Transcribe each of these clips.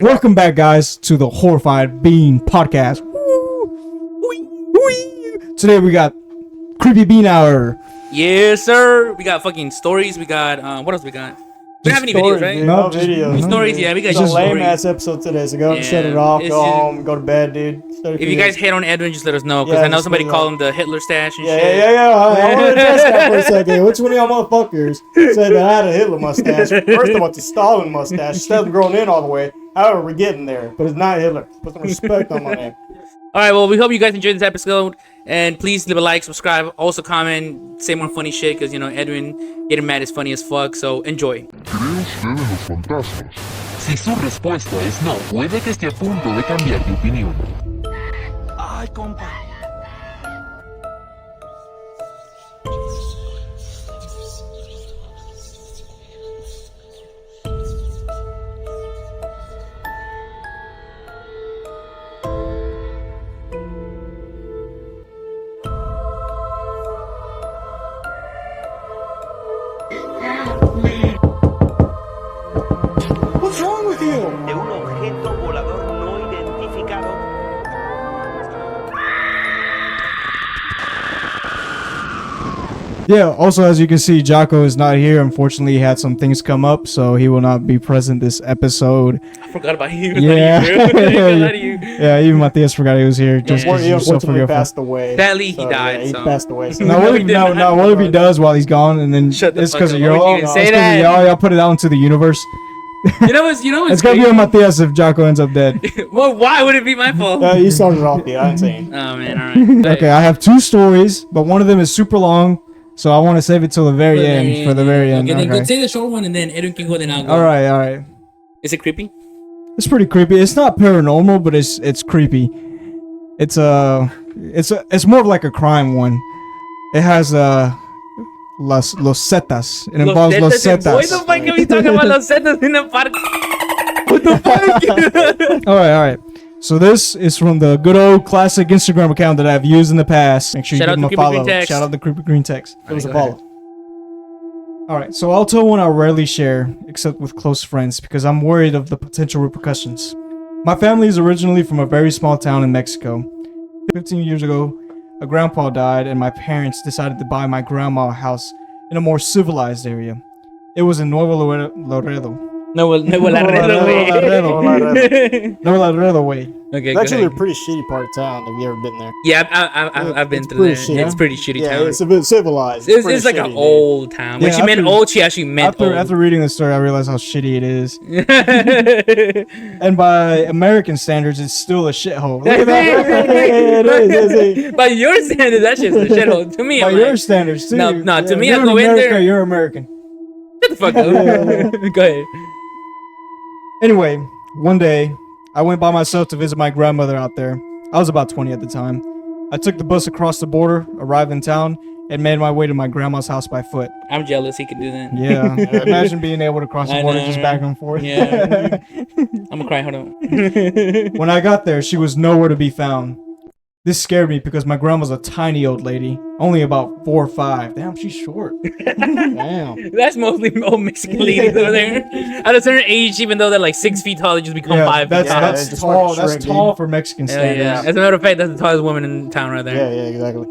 Welcome back, guys, to the Horrified Bean Podcast. Today we got Creepy Bean Hour. Yes, sir. We got fucking stories. We got what else we got? We don't have any videos, right? Dude, No, no just- videos. Stories, yeah. We got It's a just lame stories. ass episode today, so go and shut Yeah, it off, it's go just- home, go to bed, dude. If you guys hate on Edwin, just let us know, because Yeah, I know just somebody let me called know. him the Hitler stash and Yeah, shit. I wanted to test that for a second. Which one of y'all motherfuckers said that I had a Hitler mustache? First of all, it's a Stalin mustache. It hasn't grown in all the way. However, we're getting there, but it's not Hitler. Put some respect on my name. All right, well, we hope you guys enjoyed this episode, and please leave a like, subscribe, also comment, say more funny shit, because, you know, Edwin getting mad is funny as fuck, so enjoy. ¿Cree usted en los fantasmas? Si su respuesta es no, puede que esté a punto de cambiar de opinión. Ay, compa. What's wrong with you? De un objeto volador no identificado. Yeah, also, as you can see, Jocko is not here. Unfortunately, he had some things come up, so he will not be present this episode. I forgot about you. Yeah. you. Yeah, even Matthias forgot he was here. Just Yeah. because He you're so unfortunately forgetful. passed away. Sadly, he died, Yeah, he so. passed away. So Now, what if, We did no, not- no, what if he does while he's gone, and then Shut the it's fuck because up. of Why y'all? would you even No, say it's 'cause of that? y'all put it out into the universe. You know what's It's gonna be on Matthias if Jocko ends up dead. Well, why would it be my fault? you started off, dude. I didn't say anything. Oh, man, alright. Okay, I have two stories, but one of them is super long, so I want to save it till the very end. For the very end. Okay, then Okay. go say the short one, and then Edwin can go, then I'll go. All right. Is it creepy? It's pretty creepy. It's not paranormal, but it's creepy. It's more of like a crime one. It has los Zetas. It involves los Zetas. Why the fuck are we talking about los Zetas in the park? What the fuck? All right. So this is from the good old classic Instagram account that I've used in the past. Make sure you Shout give out them to a Creepy follow. Green Text. Shout out to Creepy Green Text. It was a go follow. All right, so I'll tell one I rarely share, except with close friends, because I'm worried of the potential repercussions. My family is originally from a very small town in Mexico. 15 years ago, a grandpa died, and my parents decided to buy my grandma a house in a more civilized area. It was in Nuevo Laredo. No, Laredo, güey. Nuevo Laredo way. Okay, It's go actually a ahead. pretty shitty part of town. Have you ever been there? Yeah, I've been It's through there. pretty shitty. It's pretty shitty Yeah, town. it's a bit civilized. It's pretty like an shitty, dude. old town. When Yeah, she meant after- old, she actually meant After reading the story, I realized how shitty it is. old. And by American standards, it's still a shithole. Look at It is, it is. By your standards, that shit's a shithole. To me, By I'm your like, standards, too. No, to me, I You're go an in American, there. You're American. Shut the fuck up. Go ahead. Anyway, one day, I went by myself to visit my grandmother out there. I was about 20 at the time. I took the bus across the border, arrived in town, and made my way to my grandma's house by foot. I'm jealous he can do that. Yeah, imagine being able to cross the I border know, just right? back and forth. Yeah. I'm gonna cry. Hold on. When I got there, she was nowhere to be found. This scared me because my grandma's a tiny old lady, only about 4 or 5. Damn, she's short. Damn. That's mostly old Mexican ladies over there. At a certain age, even though they're like 6 feet tall, they just become 5 feet that's tall. Yeah, that's just tall. fucking That's shrink, tall dude. for Mexican Hell standards. yeah. As a matter of fact, that's the tallest woman in town right there. Yeah, exactly.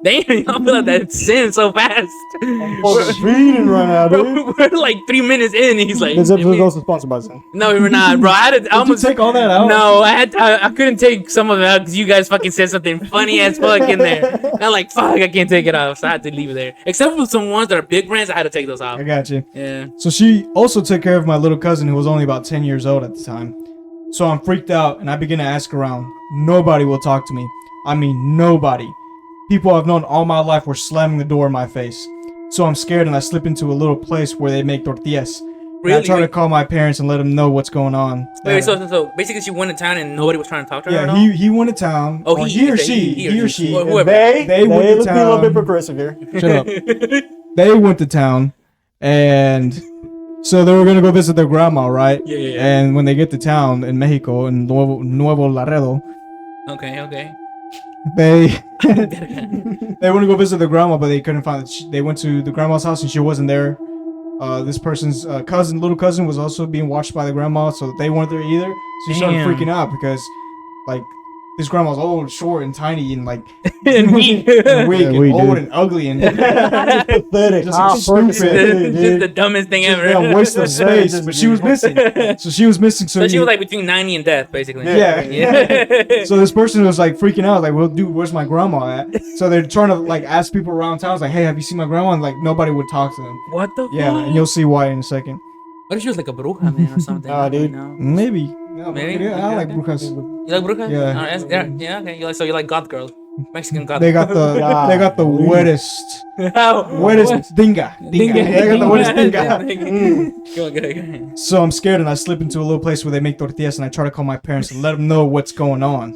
Damn, y'all feel like that sin so fast. Fucking feeding right now, dude. We're like 3 minutes in. He's like, This episode is also sponsored by Zen. no, we were not, bro. I had to Did you almost take all that out? No, I couldn't take some of it out because you guys fucking said something funny as fuck in there. And I'm like, fuck, I can't take it out, so I had to leave it there. Except for some ones that are big brands, I had to take those off. I got you. Yeah. So she also took care of my little cousin who was only about 10 years old at the time. So I'm freaked out and I begin to ask around. Nobody will talk to me. I mean, nobody. People I've known all my life were slamming the door in my face. So I'm scared and I slip into a little place where they make tortillas. And I Really? try to call my parents and let them know what's going on. Wait, so basically she went to town and nobody was trying to talk to her at Yeah, all? he went to town. Oh, or he or or she. he or He or she. she. Wh- whoever. They went to let's be a little bit town. progressive here. Shut up. They went to town, and so they were gonna go visit their grandma, right? Yeah. And when they get to town in Mexico, in Nuevo Laredo, Okay. they they want to go visit their grandma, but they couldn't find. They went to the grandma's house and she wasn't there. This person's little cousin, was also being watched by the grandma, so they weren't there either. So she started Damn. freaking out because, like, this grandma's old, short, and tiny, and like And weak. and weak, Yeah, and we old, do. and ugly, and Pathetic. Just Ah, stupid. perfect, Just dude. the dumbest thing ever. yeah, waste of space. But she was missing, so she was missing. So she you- was like between 90 and death, basically. Yeah. Yeah. So this person was like freaking out, like, "Well, dude, where's my grandma at?" So they're trying to like ask people around town, like, "Hey, have you seen my grandma?" And like nobody would talk to them. What the Yeah, fuck? and you'll see why in a second. What if she was like a bruja, man, or something? Nah, dude. No. Maybe. Yeah, Maybe? yeah, I like Okay. brujas. You like brujas? Yeah. Yeah, okay. So you like goth girls. Mexican goth. They got the God. they got the wettest What? dinga. They got the wettest dinga. Go on, go ahead. So I'm scared, and I slip into a little place where they make tortillas, and I try to call my parents and let them know what's going on.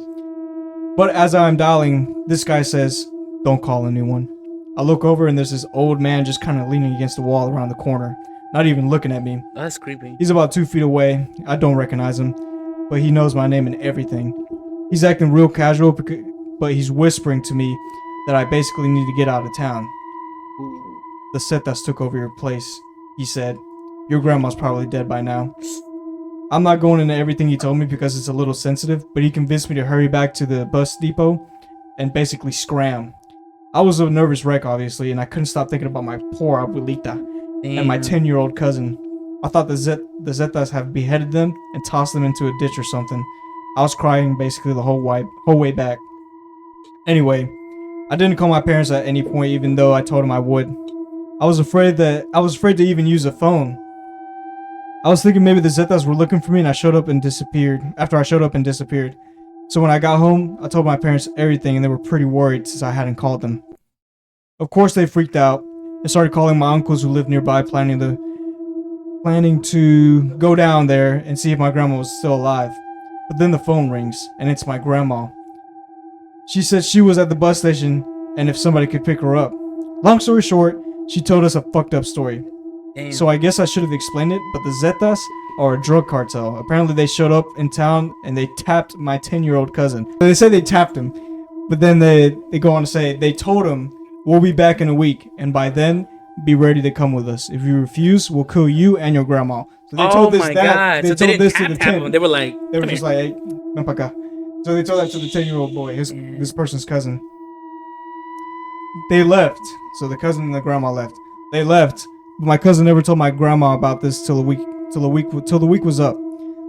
But as I'm dialing, this guy says, "Don't call anyone." I look over, and there's this old man just kind of leaning against the wall around the corner, not even looking at me. Oh, that's creepy. He's about 2 feet away. I don't recognize him, but he knows my name and everything. He's acting real casual, but he's whispering to me that I basically need to get out of town. The Zetas took over your place, he said. Your grandma's probably dead by now. I'm not going into everything he told me because it's a little sensitive, but he convinced me to hurry back to the bus depot and basically scram. I was a nervous wreck, obviously, and I couldn't stop thinking about my poor abuelita and my 10-year-old cousin. I thought the Zetas have beheaded them and tossed them into a ditch or something. I was crying basically the whole way back. Anyway, I didn't call my parents at any point, even though I told them I would. I was afraid to even use a phone. I was thinking maybe the Zetas were looking for me, and I showed up and disappeared. So when I got home, I told my parents everything, and they were pretty worried since I hadn't called them. Of course, they freaked out and started calling my uncles who lived nearby, planning to go down there and see if my grandma was still alive. But then the phone rings, and it's my grandma. She said she was at the bus station, and if somebody could pick her up. Long story short, she told us a fucked up story. Damn. So I guess I should have explained it, but the Zetas are a drug cartel. Apparently they showed up in town and they tapped my 10-year-old cousin. They say they tapped him, but then they go on to say they told him, "We'll be back in a week, and by then, be ready to come with us. If you refuse, we'll kill you and your grandma." So they Oh told this my that god. they So told they this didn't to the tap 10. him. They were like, They were "Come just here." like, "Hey, ven pa acá." So they told that to the 10-year-old boy, this person's cousin. They left. So the cousin and the grandma left. They left. But my cousin never told my grandma about this till the week was up.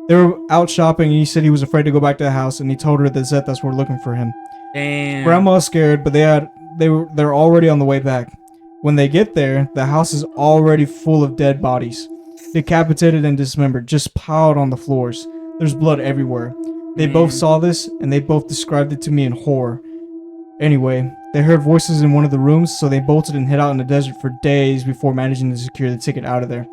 They were out shopping, and he said he was afraid to go back to the house, and he told her the Zetas were looking for him. Damn. Grandma's scared, but they're already on the way back. When they get there, the house is already full of dead bodies, decapitated and dismembered, just piled on the floors. There's blood everywhere. They both saw this, and they both described it to me in horror. Anyway, they heard voices in one of the rooms, so they bolted and hid out in the desert for days before managing to secure the ticket out of there.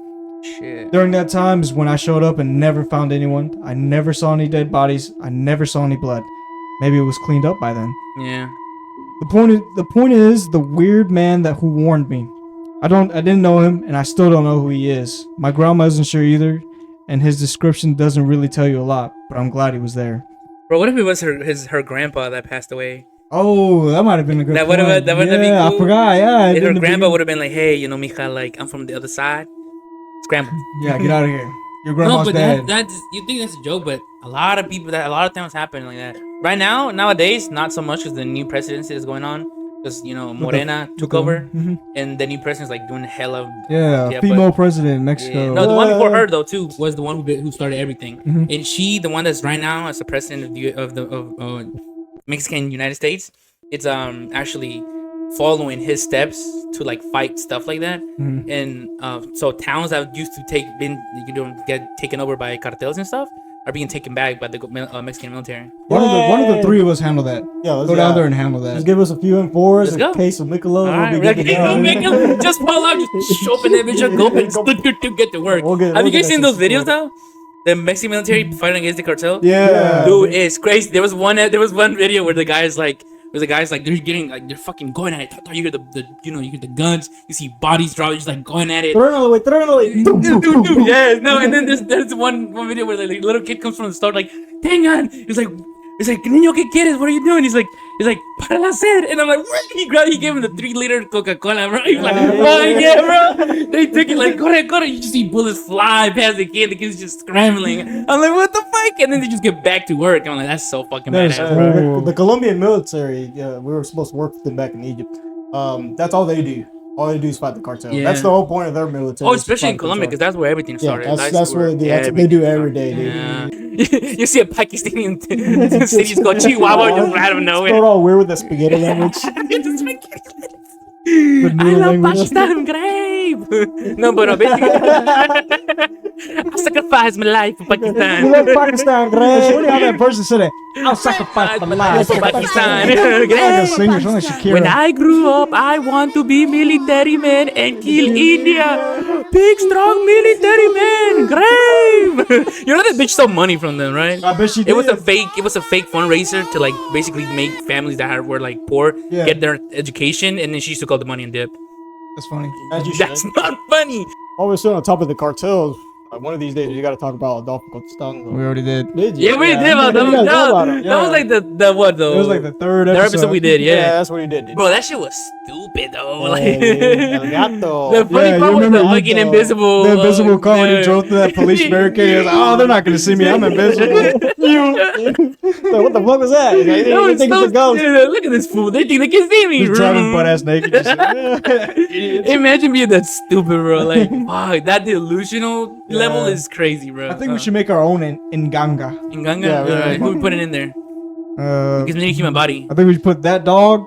Shit. During that time is when I showed up and never found anyone. I never saw any dead bodies. I never saw any blood. Maybe it was cleaned up by then. Yeah. The point is the weird man who warned me. I didn't know him, and I still don't know who he is. My grandma isn't sure either, and his description doesn't really tell you a lot, but I'm glad he was there. Bro, what if it was her grandpa that passed away? Oh, that might have been a good That would've point. been Yeah, cool. I forgot. Yeah, If her in the grandpa beginning- would have been like, "Hey, mija, like I'm from the other side." Scramble. Yeah, get out of here. Your No, grandma's but dead. that's you think that's a joke, but a lot of times happen like that. Right now, nowadays, not so much because the new presidency is going on. Because Morena took over, Mhm. and the new president's like doing hella. Yeah, Yeah, female president in Mexico. Yeah. No, the one before her though too was the one who started everything, Mhm. and she, the one that's right now as the president of Mexican United States, it's actually following his steps to like fight stuff like that, Mhm. and so towns that used to get taken over by cartels and stuff are being taken back by the Mexican military. One of the three of us handle that. Yeah, let's Go down there and handle that. Just give us a few M4s, Let's a go. case of Michelob. All right, we'll be good to go. just pull up, just open that bitch up, go and get to work. We'll get- Have you we'll guys get seen that those shit videos sorted. though? The Mexican military fighting against the cartel. Yeah. Dude, it's crazy. There was one video where the guy's like, they're fucking going at it. You hear you hear the guns. You see bodies drop. Just like going at it. Throw it all the way, throw it all the way. Boom, boom, boom, boom. Yes, no, and then there's one video where the little kid comes from the store like, "Dang on!" He's like, He's like, Niño, ¿qué quieres? What are you doing? He's like, para la sed. And I'm like, what? He gave him the 3-liter Coca-Cola, bro. He's like, oh, yeah, bro. They took it like, corre. You just see bullets fly past the kid. The kid's just scrambling. I'm like, what the fuck? And then they just get back to work. I'm like, that's so fucking That is badass. cool. The Colombian military, we were supposed to work with them back in Egypt. That's all they do. All they do is fight the cartel. Yeah. That's the whole point of their military. Oh, is to especially fight in the Colombia, because cartel. that's where everything started. that's what they do. That's what they do every day, dude. Yeah. You see a Pakistani cities called Chihuahua just out of It's nowhere. all weird with the spaghetti language. The I new love language. Pakistan, grave. No, but basically, I sacrificed my life for We Pakistan. love Pakistan, It's great. funny how that person said it. I'll sacrifice my life. for Pakistan. Like a singer, sound like Shakira. When I grew up, I want to be military man and kill India. Big, strong military man. Grave. You know that bitch stole money from them, right? I bet she did. It was a fake fundraiser to like basically make families that were like poor Yeah. get their education, and then she used to call the money and dip. That's funny. As you should. That's not funny. While we're still on top of the cartels, one of these days you got to talk about Adolfo Contestano. We already did. Did you? Yeah, we did about You them. guys know about No, him. that was like the what though? It was like the third third episode. episode we did. Yeah, Yeah, that's what he did. Dude. bro, that shit was stupid though. Like, El gato. the funny Yeah, part you was the remember fucking the- invisible. The invisible car when he dude. drove through that police barricade. He was like, oh, they're not going to see me. I'm invisible. So what the fuck was that? He's like, That they was think so it's a ghost. stupid. Look at this fool. They think they can see me. Just driving butt ass naked. Just, Imagine being that stupid, bro. Like, fuck, that delusional level is crazy, bro. I think we should make our own in Ganga. In Ganga? Yeah, yeah. Alright, who we putting in there? Because we need to keep my body. I think we should put that dog,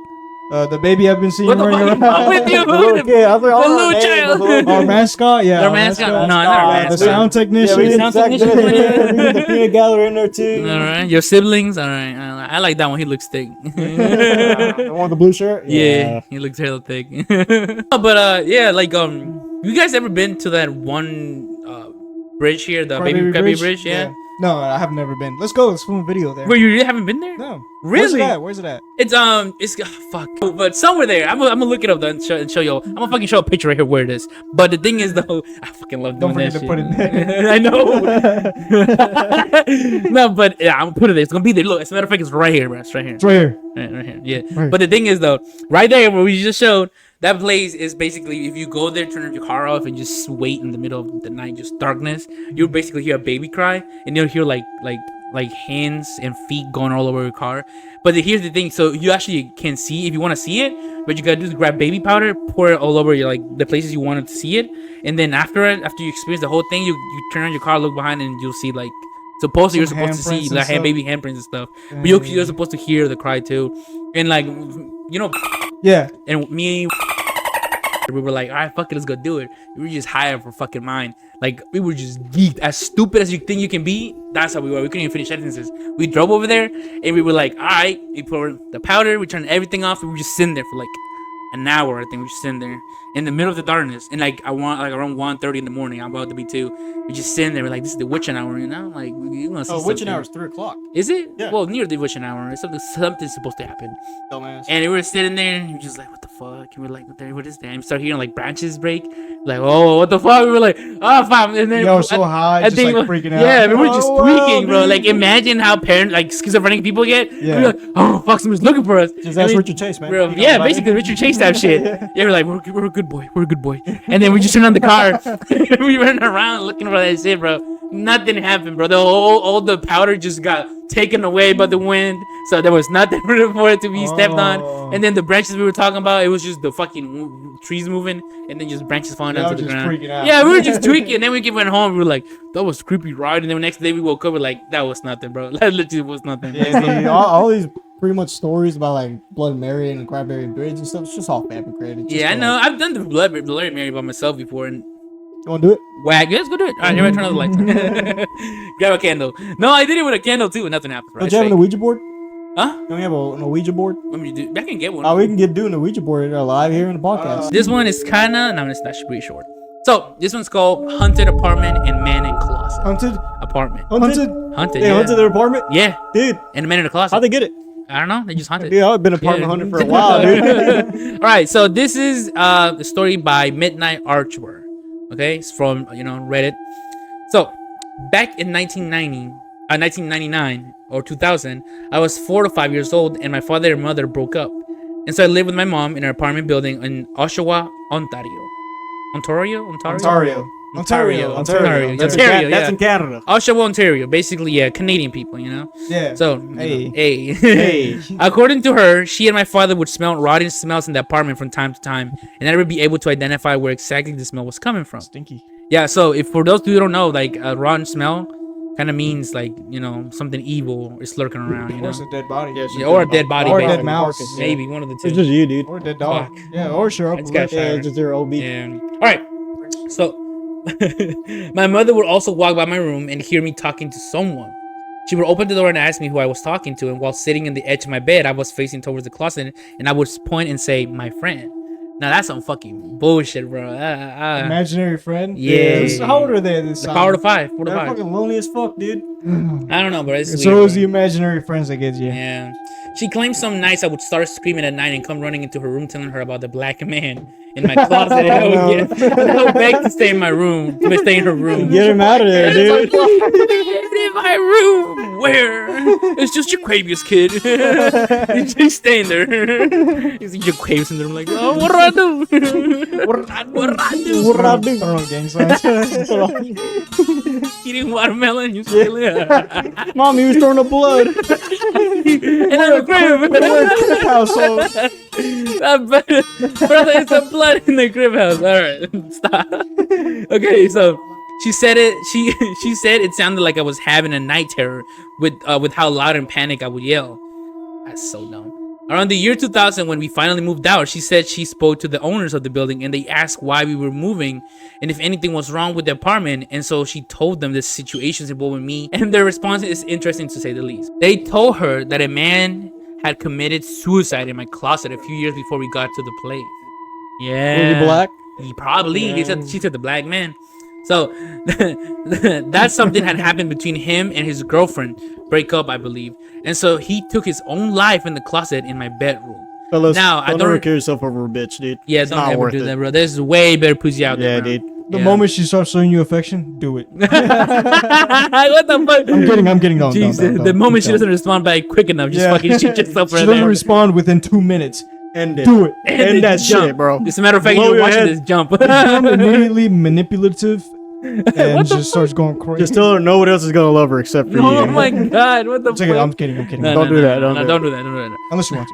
the baby I've been seeing What the running fuck? around. With you? The little kid. I was like, The oh, little man, child. the little- Our mascot, yeah. Their our mascot? No, not our the The mascot. sound Yeah, technician. we need Sound Zach technician. Dennis, we need the peanut gallery in there too. Alright, your siblings? Alright, I like that one. He looks thick. The one with the blue shirt. Yeah, he looks hella thick. But yeah, like you guys ever been to that one bridge here, the Baby Bridge? Yeah. No, I have never been. Let's go. Let's film a video there. Wait, you really haven't been there? No. Really? Where's it at? It's fuck, but somewhere there. I'm gonna look it up though and show you. I'm gonna fucking show a picture right here where it is. But the thing is though, I fucking love doing Don't forget that to put it shit. there. I know. No, but yeah, I'm gonna put it there. It's gonna be there. Look, as a matter of fact, it's right here, bro. It's right here. It's right here. Right here. Yeah. Right. But the thing is though, right there where we just showed, that place is basically if you go there, turn your car off, and just wait in the middle of the night, just darkness. You'll basically hear a baby cry, and you'll hear like hands and feet going all over your car. But here's the thing: so you actually can see if you want to see it, but you gotta do is grab baby powder, pour it all over your like the places you wanted to see it, and then after you experience the whole thing, you turn on your car, look behind, and you'll see like. Supposedly you're Some supposed to see handprints like and stuff. baby handprints and stuff, but you're supposed to hear the cry too, and like you know. Yeah. And me, we were like, all right, fuck it, let's go do it. We were just high for fucking mind. Like, we were just geeked. As stupid as you think you can be, that's how we were. We couldn't even finish sentences. We drove over there, and we were like, all right, we poured the powder, we turned everything off, and we were just sitting there for like an hour, I think. We were just sitting there in the middle of the darkness. And like, around 1:30 in the morning, I'm about to be 2. We just sitting there, we're like, this is the witching hour, you know? Like, you want to see Witching something. hour is 3 o'clock. Is it? Yeah. Well, near the witching hour. Something's supposed to happen. Dumbass. And we were sitting there, and we were just like, what the fuck? And we were like, what is that? And we started hearing like branches break. Like, oh, what the fuck? We were like, oh, fuck. And then Yo, so high, just like freaking out. Yeah, we were just Oh, wow, tweaking, bro. dude. Like, imagine how like schizophrenic people get. Yeah. We were like, oh, fuck, someone's looking for us. Just And ask we- Richard Chase, man. Bro, He knows yeah, about it. basically Richard Chase type shit. Yeah, we're like, we're a good boy. We're a good boy. And then we just turned on the car. We ran around looking for that shit, bro. Nothing happened, bro. All the powder just got taken away by the wind. So there was nothing for it to be stepped Oh. on. And then the branches we were talking about, it was just the fucking trees moving and then just branches falling Y'all down to the just ground. freaking out. Yeah, we were just tweaking. And then we went home. We were like, that was creepy, right? And then the next day we woke up, we're like, that was nothing, bro. That literally was nothing. Yeah, dude, all these pretty much stories about like Blood Mary and the Cranberry Bridge and stuff. It's just all fabricated. Just Yeah, I to, know. like, I've done the Bloody Mary by myself before, and You want to do it? whack. Let's go do it. All right, everybody turn on the lights. Grab a candle. No, I did it with a candle too, and nothing happened. Right? Don't you have an Ouija board? Huh? Don't you have an Ouija board? Let me do. I can get one. Oh, we can do an Ouija board live here in the podcast. This one is kinda. No, it's not pretty short. So this one's called Haunted Apartment and Man in Closet. Hunted? Apartment. Hunted? Haunted. They Yeah. hunted their apartment? Yeah. Dude, And the Man in the Closet. how'd they get it? I don't know. They just haunted. Yeah, I've been apartment hunting for a while, dude. All right. So this is the story by Midnight Archer. Okay, it's from Reddit. So back in 1990, 1999 or 2000, I was 4 to 5 years old, and my father and mother broke up, and so I lived with my mom in an apartment building in Oshawa, Ontario. Ontario. That's Yeah. in Canada. Oshawa, Ontario. Basically, yeah, Canadian people, you know. Yeah. So, Hey. hey. According to her, she and my father would smell rotting smells in the apartment from time to time, and never be able to identify where exactly the smell was coming from. Stinky. Yeah, so if for those who don't know, like a rotten smell kind of means like, you know, something evil is lurking around, you Or know. it's a dead body. Yeah, or a dead body, Or a basically. dead mouse. Maybe one of the two. It's just you, dude. Or a dead dog. Fuck. Yeah, or sure. It's got Yeah, fire. it's just your OB. Yeah. All right. So, my mother would also walk by my room and hear me talking to someone. She would open the door and ask me who I was talking to, and while sitting in the edge of my bed, I was facing towards the closet, and I would point and say, "My friend." Now that's some fucking bullshit, bro. Imaginary friend. Yeah. How old are they? This The power to 5. 4 to They're 5. fucking lonely as fuck, dude. I don't know, bro. It's So weird, it was bro. the imaginary friends that get you. Yeah. She claimed some nights I would start screaming at night and come running into her room telling her about the black man in my closet. And I would beg to stay in my room, to stay in her room. Get him out of there, dude. In my room. Where? It's just Jaquavius, kid. He's staying there. He's Jaquavius in there. I'm like, oh, what do I do? What do I do? What did I do? Throw on gang signs. Eating watermelon. You still Mom, he was throwing up blood. And I'm a crib. Household. Brother, it's a blood in the crib house. All right, stop. Okay, so she said it. She said it sounded like I was having a night terror with how loud and panic I would yell. That's so dumb. Around the year 2000, when we finally moved out, she said she spoke to the owners of the building and they asked why we were moving and if anything was wrong with the apartment. And so she told them the situations involving me, and their response is interesting to say the least. They told her that a man had committed suicide in my closet a few years before we got to the place. Yeah. Was he black? He probably. She said the black man. So that something had happened between him and his girlfriend, break up, I believe. And so he took his own life in the closet in my bedroom. Fellas, Now, I don't don't- ever kill yourself over a bitch, dude. Yeah, It's don't not ever worth do it. that, bro. There's way better pussy out Yeah, there. dude. The moment she starts showing you affection, do it. What the fuck? I'm kidding. Don't. Jesus, Don't. the moment she doesn't respond back quick enough, just fucking shoot yourself She right doesn't there. respond within 2 minutes. End it. Do it. End that Jump. shit, bro. As a matter of fact, Blow you're your watching head. this jump. Become immediately manipulative and just starts going crazy. Just tell her no one else is gonna love her except for Oh you. my god, what the It's okay, fuck? I'm kidding. No, Don't do that, No, don't do don't do that. Don't do that. Unless you want to.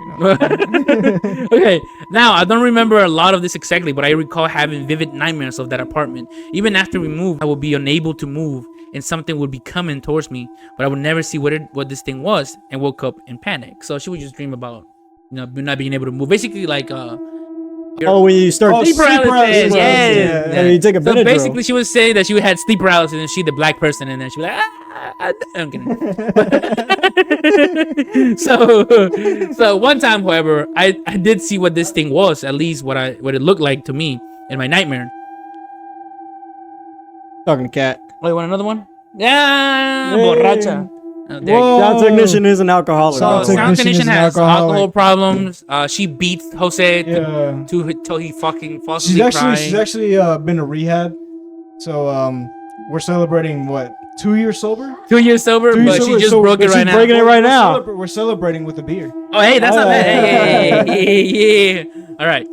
No. Okay, now I don't remember a lot of this exactly, but I recall having vivid nightmares of that apartment. Even after we moved, I would be unable to move, and something would be coming towards me, but I would never see what this thing was, and woke up in panic. So she would just dream about, you know, not being able to move. Basically, like Oh, when you start Oh, sleep paralysis. paralysis, Yeah. and you take a So Benadryl. basically, she would say that she had sleep paralysis, and she the black person, and then she was like, I'm kidding. So one time, however, I did see what this thing was, at least what it looked like to me in my nightmare. Talking to cat. Wait, want another one? Yeah, Hey. borracha. There you go. Sound technician is an alcoholic. Sound bro. Sound technician technician is an has alcoholic. alcohol problems. She beats Jose Yeah. till he fucking falls She's asleep actually crying. been to rehab. So we're celebrating what, 2 years sober? 2 years sober, 2 years but she sober, just so- broke it but right she's now. breaking it right now. We're celebrating with a beer. Oh, hey, that's not bad. Hey. All right.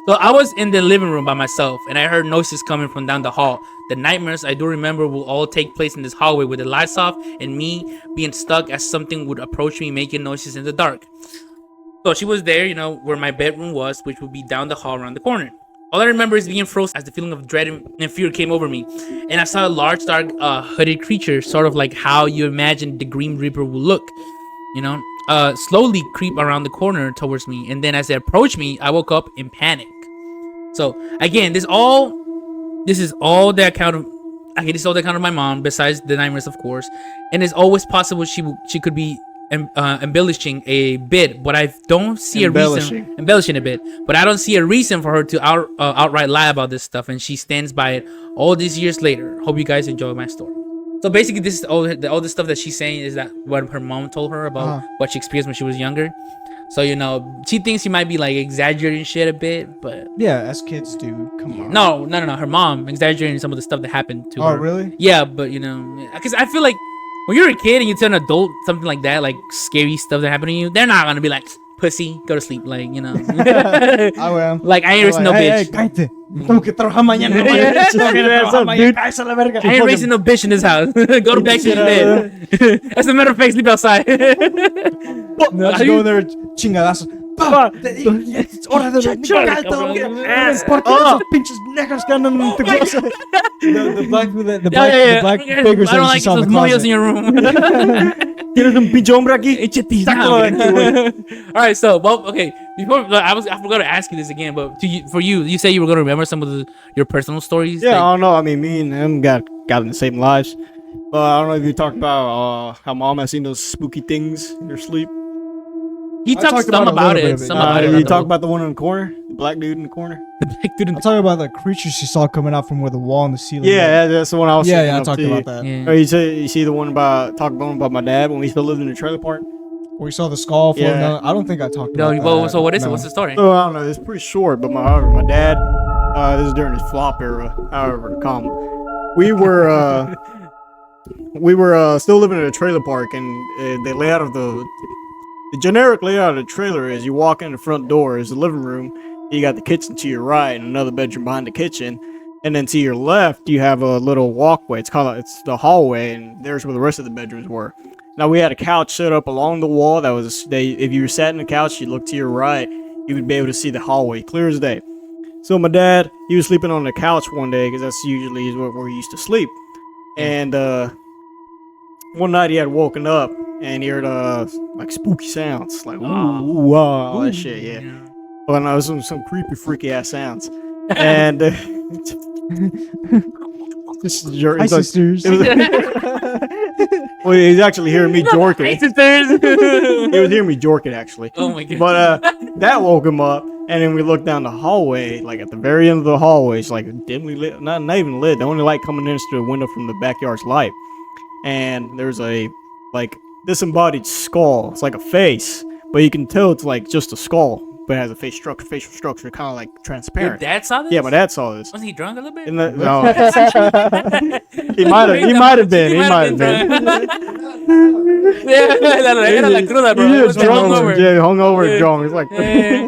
So I was in the living room by myself, and I heard noises coming from down the hall. The nightmares I do remember will all take place in this hallway with the lights off and me being stuck as something would approach me making noises in the dark. So she was there, you know, where my bedroom was, which would be down the hall around the corner. All I remember is being frozen as the feeling of dread and fear came over me. And I saw a large, dark, hooded creature, sort of like how you imagine the Grim Reaper will look, you know, slowly creep around the corner towards me. And then as it approached me, I woke up in panic. So again, this is all the account of my mom, besides the nightmares, of course. And it's always possible she could be embellishing a bit, but I don't see embellishing a bit, but I don't see a reason for her to outright lie about this stuff, and she stands by it all these years later. Hope you guys enjoy my story. So basically, this is all the stuff that she's saying is that what her mom told her about what she experienced when she was younger. So, you know, she thinks she might be like exaggerating shit a bit, but Yeah, as kids do. Come on. no. Her mom exaggerating some of the stuff that happened to her. Oh, really? Yeah, but you know, because I feel like when you're a kid and you tell an adult something like that, like scary stuff that happened to you, they're not gonna be like, pussy, go to sleep, like, you know. I will. Like, I ain't raising no Hey, bitch. cállate. Tengo que trabajar mañana. Tengo que trabajar mañana. Cállese a la verga. I ain't raising no bitch in this house. Go to bed, she's dead. As a matter of fact, sleep outside. No, just go in there, chingadazos. Pa, es hora de dormir. Cállate, hombre. ¿Por qué esos pinches negros que andan en tu casa? The black figures I don't that like she saw in those the moyos in closet. your room. ¿Tienes un pinche hombre aquí? Échate Sácalo de aquí, güey. All right, so well, okay. Before I forgot to ask you this again, but for you, you say you were gonna remember some of your personal stories. Yeah, I like- don't know. I mean, me and him got in the same lives. But I don't know if you talked about how mom has seen those spooky things in her sleep. he I talks talked some about about a little it. bit of it. Some about it. You talk about the one in the corner, the black dude in the corner. the black dude in I'm talking about the creatures she saw coming out from where the wall and the ceiling. Yeah, that's the one I was. yeah, thinking I of talked too. about that. Yeah. Or you see the one about my dad when we still lived in the trailer park. Where we saw the skull floating Yeah. down. I don't think I talked No, about well, that. so what is it? No. What's the story? So I don't know. It's pretty short, but my dad. This is during his flop era, however to come. We were still living in a trailer park, and the layout of the generic layout of the trailer is you walk in the front door is the living room. You got the kitchen to your right and another bedroom behind the kitchen, and then to your left you have a little walkway. It's the hallway, and there's where the rest of the bedrooms were. Now we had a couch set up along the wall that was if you were sat in the couch, you look to your right, you would be able to see the hallway clear as day. So my dad, he was sleeping on the couch one day because that's usually where he used to sleep. And one night he had woken up and he heard like spooky sounds, like ooh, ooh, ah, all that shit, yeah. Well, no, it was some creepy, freaky ass sounds. And this is Hi, sisters. well, he's actually hearing me Hey, jorking. sisters. He was hearing me jorking actually. Oh my god. But that woke him up, and then we looked down the hallway, like at the very end of the hallway, it's like dimly lit, not even lit. The only light coming in is through the window from the backyard's light, and there's a like disembodied skull. It's like a face, but you can tell it's like just a skull, but it has a facial structure, kind of like Your transparent. dad saw this? Yeah, my dad saw this. Was he drunk a little bit? No, he might have been. He might have been. Era la cruda, bro. He It was was the drunk, hungover. yeah, hungover, Yeah. drunk. It's like. Yeah.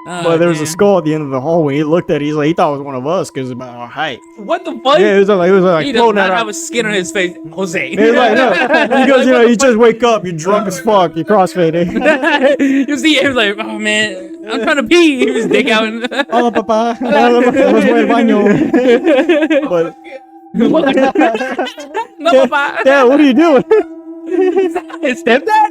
Oh, But there was a man. skull at the end of the hallway. He looked at it. He thought it was one of us because about our height. What the fuck? Yeah, it was like he does floating not out. have a skin on his face, Jose. He was like, no. He goes, you just wake up. You're drunk as fuck. You're crossfading. You see, he was like, oh man, I'm trying to pee. He was dick out. Hola, papá. Vamos al baño. But No, papa. Dad, what are you doing? His stepdad?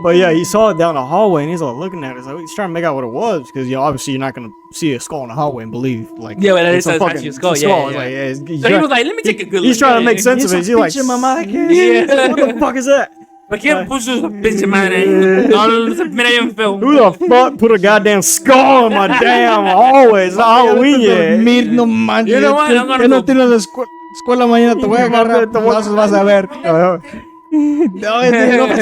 But yeah, he saw it down the hallway and he's like looking at it. He's trying to make out what it was because obviously you're not gonna see a skull in the hallway and believe like Yeah, but that it's is a fucking actually a skull. it's Yeah, It's yeah. like, he's So he trying- was like, let me take a good look. he's trying to at make it. sense of it. He's like, Yeah. what the fuck is that? ¿Por qué puso esa pinche madre? No, se mira bien feo. Who the fuck put a goddamn skull in my damn hallway? It's not Halloween yet. Dormir, no manches. You know what? I'm gonna Que no go- tienes la escuela mañana, te voy a agarrar. Vas a ver. No, es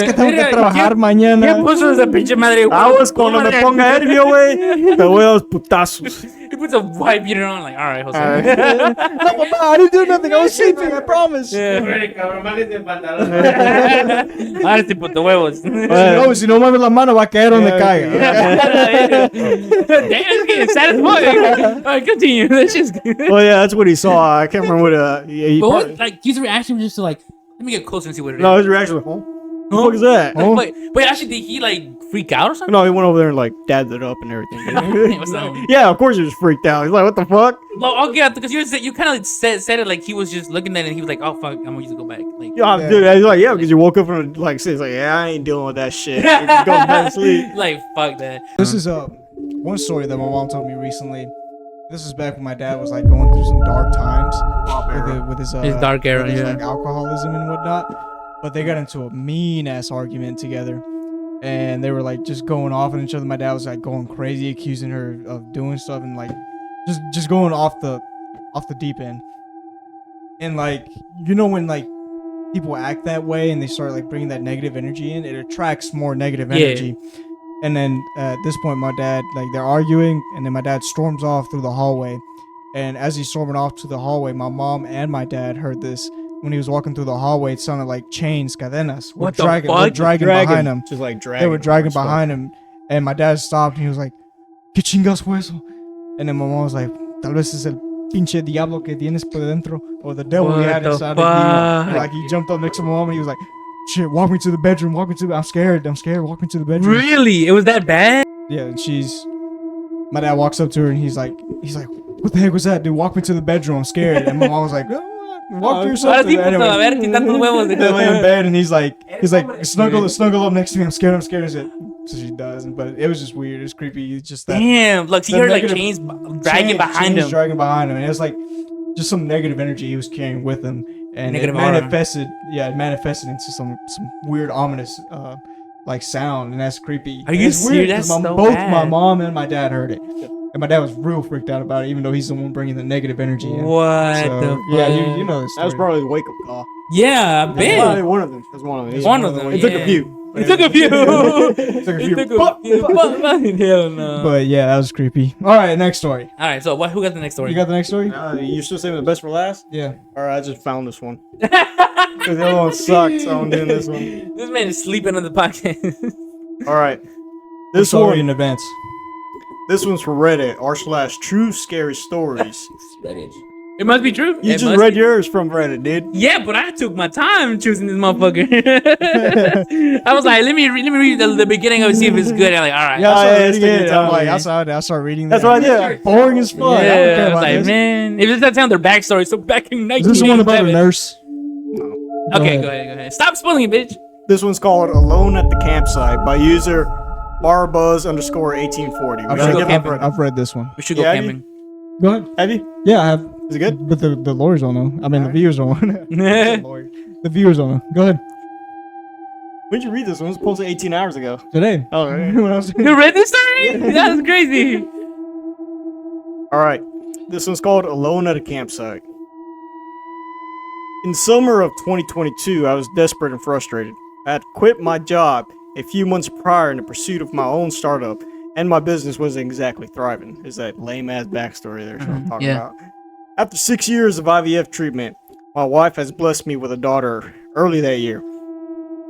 que tengo que trabajar ¿Qué mañana. puso esa pinche madre? Aguas cuando me ponga ebrio, güey. Te voy a los putazos. He puts a white beater on, like, alright, Jose. Alright. No, papá, I didn't do nothing. I was sleeping, I promise. Ahora sí, puto huevos. No, si no mueves la mano, va a caer donde caiga. Damn, it's getting satisfying. Alright, continue. That's just. Well, yeah, that's what he saw. I can't remember what he But probably- what, like, his reaction was just to, like, let me get closer and see what it is. No, his reaction was, "Huh? What the fuck is that?" Oh. But actually, did he, like, freak out or something? No, he went over there and like dabbed it up and everything. What's up? Yeah, of course he was freaked out. He's like, "What the fuck?" Well, okay, because you kind of like said it like he was just looking at it and he was like, oh, fuck, I'm gonna use to go back. Like, Yeah, dude. He's like, "Yeah," because you woke up from like, he's like, "Yeah, I ain't dealing with that shit." Go back to sleep. like, fuck that. This is one story that my mom told me recently. This is back when my dad was like going through some dark times with his dark era, with his, yeah. like alcoholism and whatnot. But they got into a mean ass argument together, and they were like just going off on each other. My dad was like going crazy, accusing her of doing stuff and like just going off the deep end. And like, you know, when like people act that way and they start like bringing that negative energy in, it attracts more negative Yeah. energy. And then at this point, my dad, like, they're arguing, and then my dad storms off through the hallway, And as he's storming off to the hallway, my mom and my dad heard this. When he was walking through the hallway, it sounded like chains, cadenas, were What the dragging, fuck? behind him. Just like dragging. They were dragging behind him, and my dad stopped and he was like, "¿Qué chingas fue eso?" And then my mom was like, "Tal vez es el pinche diablo que tienes por dentro," or the devil he What had the inside of you. fuck? And, like he jumped up next to my mom and he was like, "Shit, walk me to the bedroom. Walk me to. I'm scared. Walk me to the bedroom." Really? It was that bad? Yeah, and my dad walks up to her and he's like, "What the heck was that, dude? Walk me to the bedroom. I'm scared." And my mom was like, "Walk yourself." Ahora to sí, the-" puto, a ver, quitando los huevos. They lay in bed and he's like, snuggle up next to me. I'm scared. And so she does, but it was just weird. It was creepy. It's just that Damn, look, she the heard like negative- chains dragging behind chains him. dragging behind him, and it was like just some negative energy he was carrying with him, and Negative it aura. manifested. Yeah, it manifested into some weird ominous like sound, and that's creepy. Are you It's weird serious? 'cause That's so both bad. my mom and my dad heard it, and my dad was real freaked out about it, even though he's the one bringing the negative energy in. What So, the fuck? yeah, you know this. That was probably the wake up call. Yeah, I bet. Probably one of them. That's one of them. One of them. It took yeah. a few. It took a few. It took a few. It took a few. Hell no. But yeah, that was creepy. All right, next story. All right, so who got the next story? You got the next story? You still saving the best for last? Yeah. All right, I just found this one. Because the other one sucked, so I'm doing this one. This man is sleeping on the podcast. All right. This This one, story in advance. this one's from Reddit, r/true scary stories. It must be true. You It just must read be. yours from Reddit, dude. Yeah, but I took my time choosing this motherfucker. I was like, let me read the beginning of it, see if it's good. I'm like, all right. Yeah, I Oh, started yeah, it's reading taking it. time, I'm like, man. I started reading That's that. what I did. Boring as fuck. I don't care Yeah, I was about like, this. man, if it's not telling their backstory, so back in Is this the one about a 1987. nurse? Okay, ahead. go ahead. Stop spoiling it, bitch. This one's called Alone at the Campsite by user Barbuzz_1840. I've We should go give camping. him I've read this one. We should go Yeah, camping. Go ahead. Have you? Yeah, I have. Is it good? But the lawyers don't know. I mean, the viewers don't know. The viewers don't know. Go ahead. When did you read this one? It was posted 18 hours ago. Today. Oh, right. When I was- You read this story? That's crazy. All right. This one's called Alone at a Campsite. In summer of 2022, I was desperate and frustrated. I had quit my job a few months prior in the pursuit of my own startup, and my business wasn't exactly thriving. Is that lame-ass backstory there? That's what I'm talking yeah. about. After 6 years of IVF treatment, my wife has blessed me with a daughter early that year.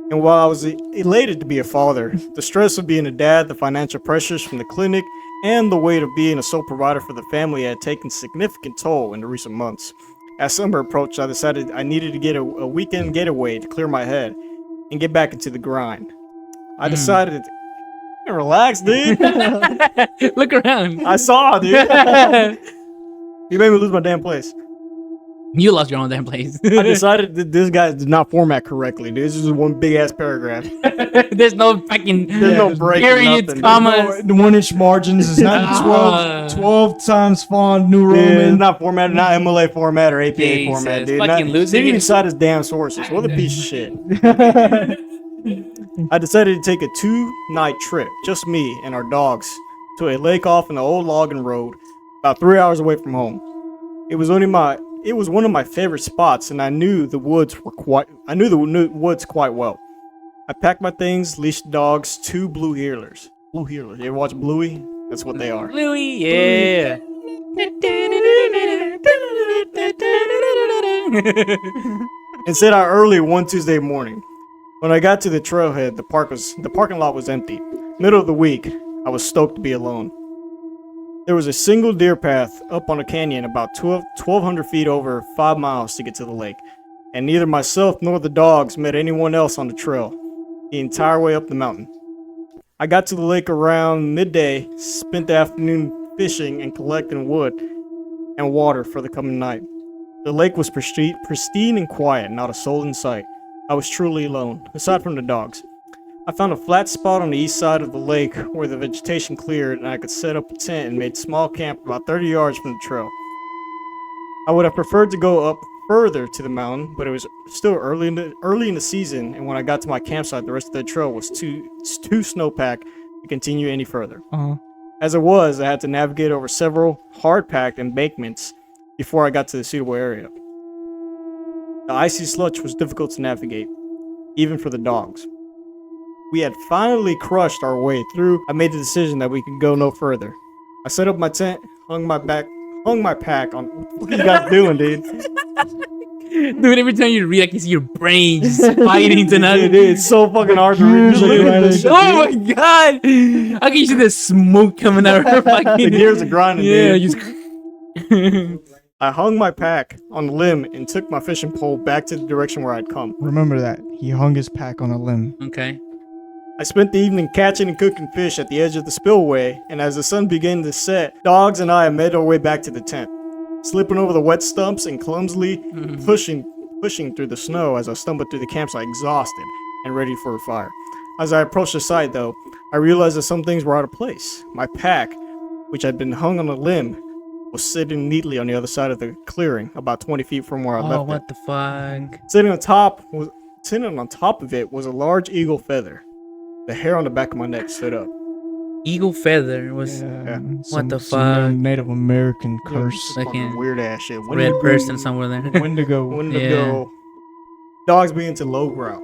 And while I was elated to be a father, the stress of being a dad, the financial pressures from the clinic, and the weight of being a sole provider for the family had taken significant toll in the recent months. As summer approached, I decided I needed to get a weekend getaway to clear my head and get back into the grind. I decided, relax, dude. Look around. I saw, dude. You made me lose my damn place. You lost your own damn place. I decided that this guy did not format correctly, dude. This is one big ass paragraph. There's no fucking There's no break. periods, nothing. commas. The 1-inch margins is not 12 times font, New Dude, it's Roman. not formatted, not MLA format or APA Jesus, format, dude. fucking Not, losing didn't even it. cite his damn sources. What a piece of shit. I decided to take a 2-night trip, just me and our dogs, to a lake off in the old logging road, about 3 hours away from home. It was one of my favorite spots, and I knew the woods quite well. I packed my things, leashed the dogs, 2 blue heelers. Blue heelers. You ever watch Bluey? That's what they are. Louis, yeah. And set out early one Tuesday morning. When I got to the trailhead, the parking lot was empty. Middle of the week, I was stoked to be alone. There was a single deer path up on a canyon about 1,200 feet over 5 miles to get to the lake, and neither myself nor the dogs met anyone else on the trail the entire way up the mountain. I got to the lake around midday, spent the afternoon fishing and collecting wood and water for the coming night. The lake was pristine and quiet, not a soul in sight. I was truly alone, aside from the dogs. I found a flat spot on the east side of the lake where the vegetation cleared and I could set up a tent and made small camp about 30 yards from the trail. I would have preferred to go up further to the mountain, but it was still early in the season, and when I got to my campsite, the rest of the trail was too snowpacked to continue any further. Uh-huh. As it was, I had to navigate over several hard-packed embankments before I got to the suitable area. The icy sludge was difficult to navigate, even for the dogs. We had finally crushed our way through. I made the decision that we could go no further. I set up my tent, hung hung my pack on. What are you guys doing, dude? Dude, every time you read, I can see your brain just fighting tonight. Dude, it's so fucking hard to read. Just look at this shit, Oh dude. my god! I can see the smoke coming out of her The fucking. gears are grinding, Yeah, dude. just. I hung my pack on the limb and took my fishing pole back to the direction where I'd come. Remember that. He hung his pack on a limb. Okay. I spent the evening catching and cooking fish at the edge of the spillway, and as the sun began to set, Dogs and I made our way back to the tent, slipping over the wet stumps and clumsily pushing through the snow as I stumbled through the campsite exhausted and ready for a fire. As I approached the site, though, I realized that some things were out of place. My pack, which had been hung on a limb, was sitting neatly on the other side of the clearing, about 20 feet from where I Oh, left it. what the fuck? Sitting on top of it was a large eagle feather. The hair on the back of my neck stood up. Eagle feather was Some- the some fuck? Native American curse. Fucking Weird ass shit. red person somewhere there. Wendigo. Wendigo. Dogs began to low growl,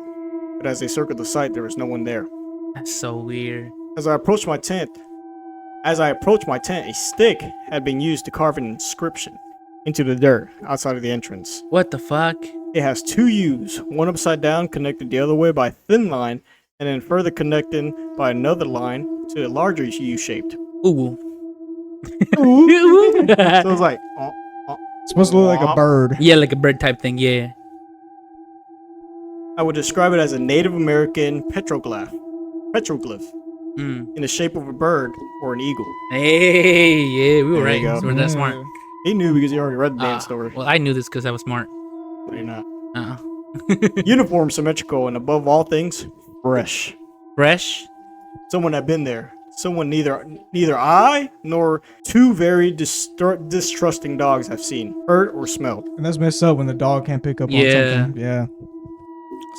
but as they circled the site, there was no one there. That's so weird. As I approached my tent, a stick had been used to carve an inscription into the dirt outside of the entrance. What the fuck? It has two U's, one upside down connected the other way by a thin line, and then further connecting by another line to a larger U-shaped. Ooh. So it was like, It's supposed to look like a bird. Yeah, like a bird type thing. Yeah. I would describe it as a Native American petroglyph Mm. in the shape of a bird or an eagle. Hey, yeah, we were There right. you go. We're that smart. He knew because he already read the damn Ah, story. well, I knew this because I was smart. But you're not. Uh-uh. Uniform symmetrical and above all things, fresh. Fresh. Someone had been there. Someone neither I nor two very distrusting dogs have seen, heard, or smelled. And that's messed up when the dog can't pick up Yeah. on something. Yeah.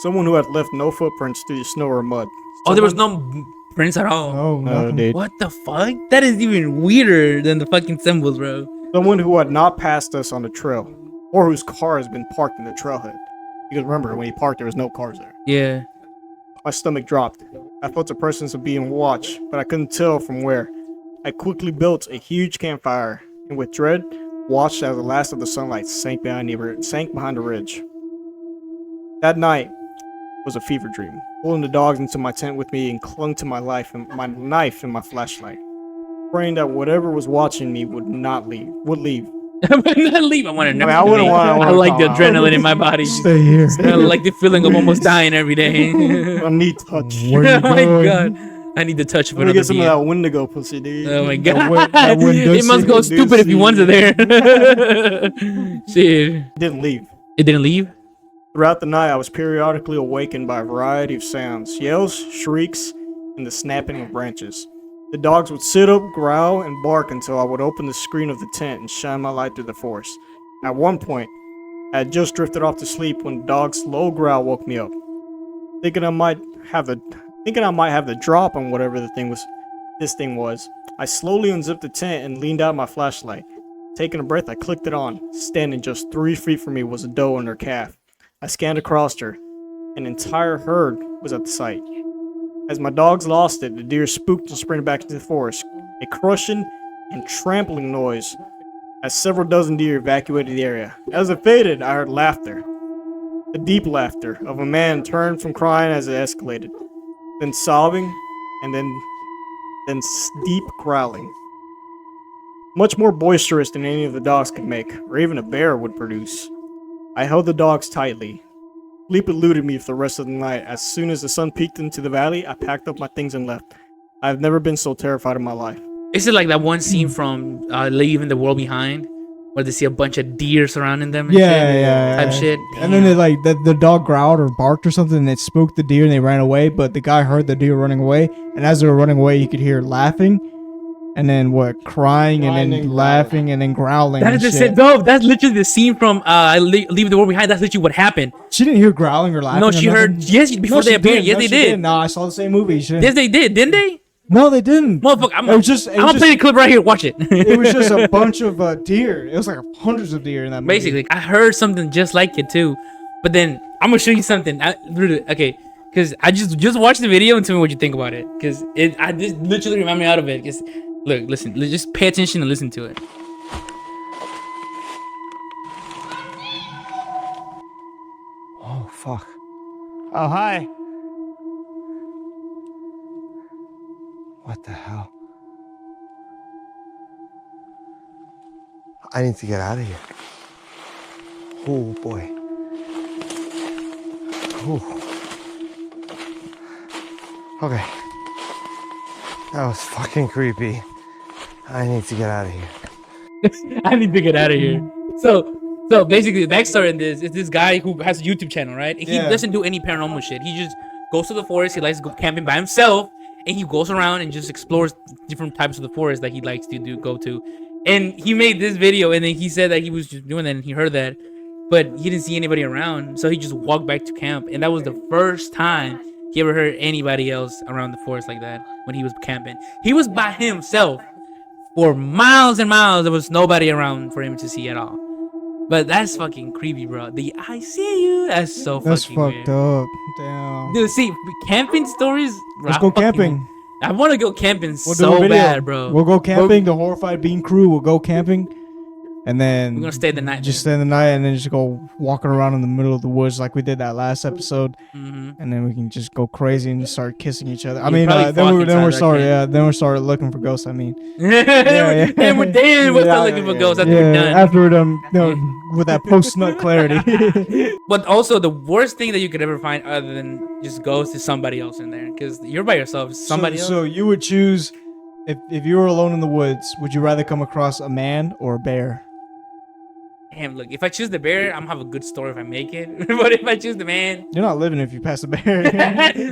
Someone who had left no footprints through the snow or mud. Oh, there was no prints at all. Oh, no. dude. What the fuck? That is even weirder than the fucking symbols, bro. Someone who had not passed us on the trail, or whose car has been parked in the trailhead. Because remember, when he parked, there was no cars there. Yeah. My stomach dropped. I felt the presence of being watched, but I couldn't tell from where. I quickly built a huge campfire, and with dread, watched as the last of the sunlight sank behind the ridge. That night was a fever dream, pulling the dogs into my tent with me and clung to my life and my knife and my flashlight, praying that whatever was watching me would leave. I'm not leave. I want to I wouldn't want. I like the adrenaline in my body. Stay here. I like the feeling of almost dying every day. I need touch. Where you Oh my going? god. I need the touch of Let me another get some of being. that Wendigo pussy, dude. Oh my That god. wind It must go does stupid if you see. wanted there. Shit. Didn't leave. It didn't leave? Throughout the night, I was periodically awakened by a variety of sounds, yells, shrieks, and the snapping of branches. The dogs would sit up, growl, and bark until I would open the screen of the tent and shine my light through the forest. At one point, I had just drifted off to sleep when the dog's low growl woke me up. Thinking I might have the drop on whatever this thing was, I slowly unzipped the tent and leaned out my flashlight. Taking a breath, I clicked it on. Standing just 3 feet from me was a doe and her calf. I scanned across her. An entire herd was at the site. As my dogs lost it, the deer spooked and sprinted back into the forest. A crushing and trampling noise as several dozen deer evacuated the area. As it faded, I heard laughter. The deep laughter of a man turned from crying as it escalated, then sobbing, and then deep growling. Much more boisterous than any of the dogs could make, or even a bear would produce. I held the dogs tightly. Sleep eluded me for the rest of the night. As soon as the sun peeked into the valley, I packed up my things and left. I have never been so terrified in my life. Is it like that one scene from Leaving the World Behind? Where they see a bunch of deer surrounding them and Yeah. shit? Type shit. And then the dog growled or barked or something, and it spooked the deer, and they ran away. But the guy heard the deer running away, and as they were running away, you could hear laughing, and then crying, and then and laughing, and then growling. That and is the shit. no, that's literally the scene from Leave the World Behind. That's literally what happened. She didn't hear growling or laughing. No, or she nothing? heard yes before No, they she appeared. didn't. Yes, No, they she did. didn't. No, I saw the same movie. She didn't. Yes, they did, didn't they? No, they didn't. Motherfucker, I'm It was just. It gonna was play the just, clip right here. Watch it. it was just a bunch of deer. It was like hundreds of deer in that movie. Basically, I heard something just like it too, but then I'm gonna show you something. Okay, because I just watch the video and tell me what you think about it. Because I just literally remember me out of it. Because look, listen, just pay attention and listen to it. fuck. Oh, hi. What the hell? I need to get out of here. Oh, boy. Ooh. Okay. That was fucking creepy. I need to get out of here. I need to get out of here. So basically, the backstory in this is this guy who has a YouTube channel, right? And he Yeah. doesn't do any paranormal shit. He just goes to the forest. He likes to go camping by himself, and he goes around and just explores different types of the forest that he likes to go to. And he made this video, and then he said that he was just doing that, and he heard that, but he didn't see anybody around, so he just walked back to camp, and that was the first time he ever heard anybody else around the forest like that when he was camping. He was by himself for miles and miles. There was nobody around for him to see at all. But that's fucking creepy, bro. The I see you. That's so That's fucking fucked weird. up. Damn. Dude, see, camping stories. Let's I go fucking- camping. I want to go camping We'll do a so video. bad, bro. We'll go camping. The Horrified Bean crew will go camping, and then We're gonna stay the night. just stay the night, and then just go walking around in the middle of the woods like we did that last episode, hmm and then we can just go crazy and start kissing each other. I You mean, probably then fuck we're inside that sorry, camp. yeah. Then we started looking for ghosts. I mean, Then we're yeah. dead. We'll Yeah, start looking for yeah, ghosts after we're yeah. done. After we're done, no, with that post nut clarity. But also, the worst thing that you could ever find, other than just ghosts, is somebody else in there. Because you're by yourself. Somebody else. So you would choose if you were alone in the woods. Would you rather come across a man or a bear? Damn, look. If I choose the bear, I'm gonna have a good story if I make it. But if I choose the man, You're not living if you pass a bear.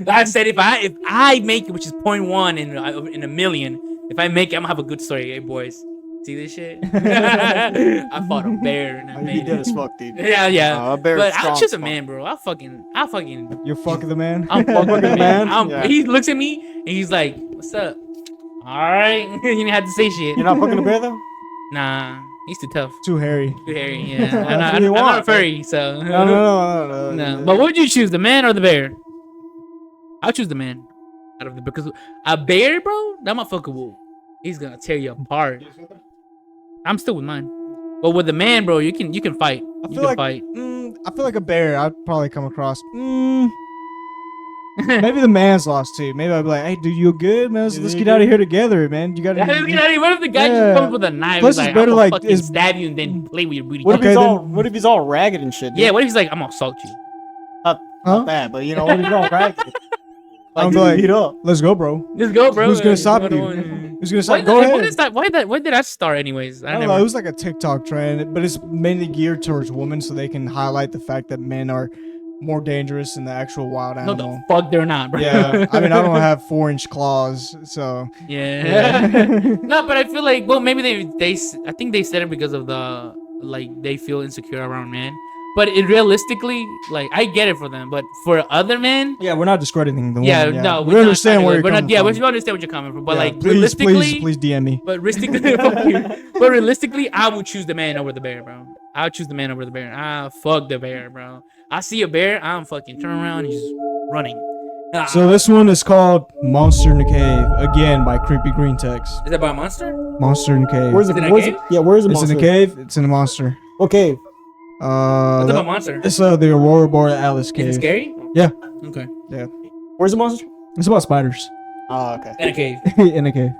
I said if I make it, which is 0.1 in a million, if I make it, I'm gonna have a good story. Hey boys, see this shit? I fought a bear and I You'd be made dead it. as fuck, dude. Yeah. A bear But is I'll strong choose as a fuck. man, bro. I'll fucking. You're fucking the man. I'm fucking the man. Yeah. He looks at me and he's like, "What's up?" All right, you didn't have to say shit. You're not fucking a bear though? Nah, he's too tough, Too hairy. too hairy. Yeah, That's I'm not, what you I'm not a want, furry, so No. no. But what would you choose, the man or the bear? I'll choose the man. Out of the because a bear, bro, that motherfucker he's gonna tear you apart. I'm still with mine, but with the man, bro, you can fight. I You feel can like fight. I feel like a bear. I'd probably come across. Maybe the man's lost too. Maybe I'd be like, "Hey, dude, you good, man? Let's get out of here together, man. You gotta." What if the guy Yeah. just comes with a knife? Plus He's it's like, better, I'm gonna like, fucking it's- stab you and then play with your booty. What if Okay, he's then- all what if he's all ragged and shit? Dude? Yeah, what if he's like, I'm gonna assault you? Not Huh? bad, but you know what if he's all ragged? I'm dude, like, beat up. Let's go, bro. Just go, bro. Who's gonna stop What do you? want? Who's gonna Why stop? Go ahead. What is that? Why did that start, anyways? I don't know. It was like a TikTok trend, but it's mainly geared towards women, so they can highlight the fact that men are more dangerous than the actual wild No, animal. the fuck, they're not, bro. Yeah, I mean, I don't have 4-inch claws, so Yeah. No, but I feel like, well, maybe I think they said it because of the they feel insecure around men. But realistically, like, I get it for them, but for other men, yeah, we're not discrediting the yeah, woman. no, we we're understand not, where you're we're coming not, yeah, from. we understand where you're coming from, but Yeah, like please, realistically, please DM me. but realistically, fuck you. But realistically, I would choose the man over the bear, bro. I'll choose the man over the bear. Ah, fuck the bear, bro. I see a bear, I'm fucking turn around and just running. Ah. So this one is called Monster in the Cave, again by Creepy Green Text. Is that about a monster? Monster in the Cave. Where's Is it it? in a Where's cave? it? Yeah, where's the It's in monster? a cave. It's in a monster. What cave? What's about a monster? It's the Aurora Borealis Is cave. it scary? Yeah. Okay. Where's the monster? It's about spiders Oh, okay. In a cave. in a cave.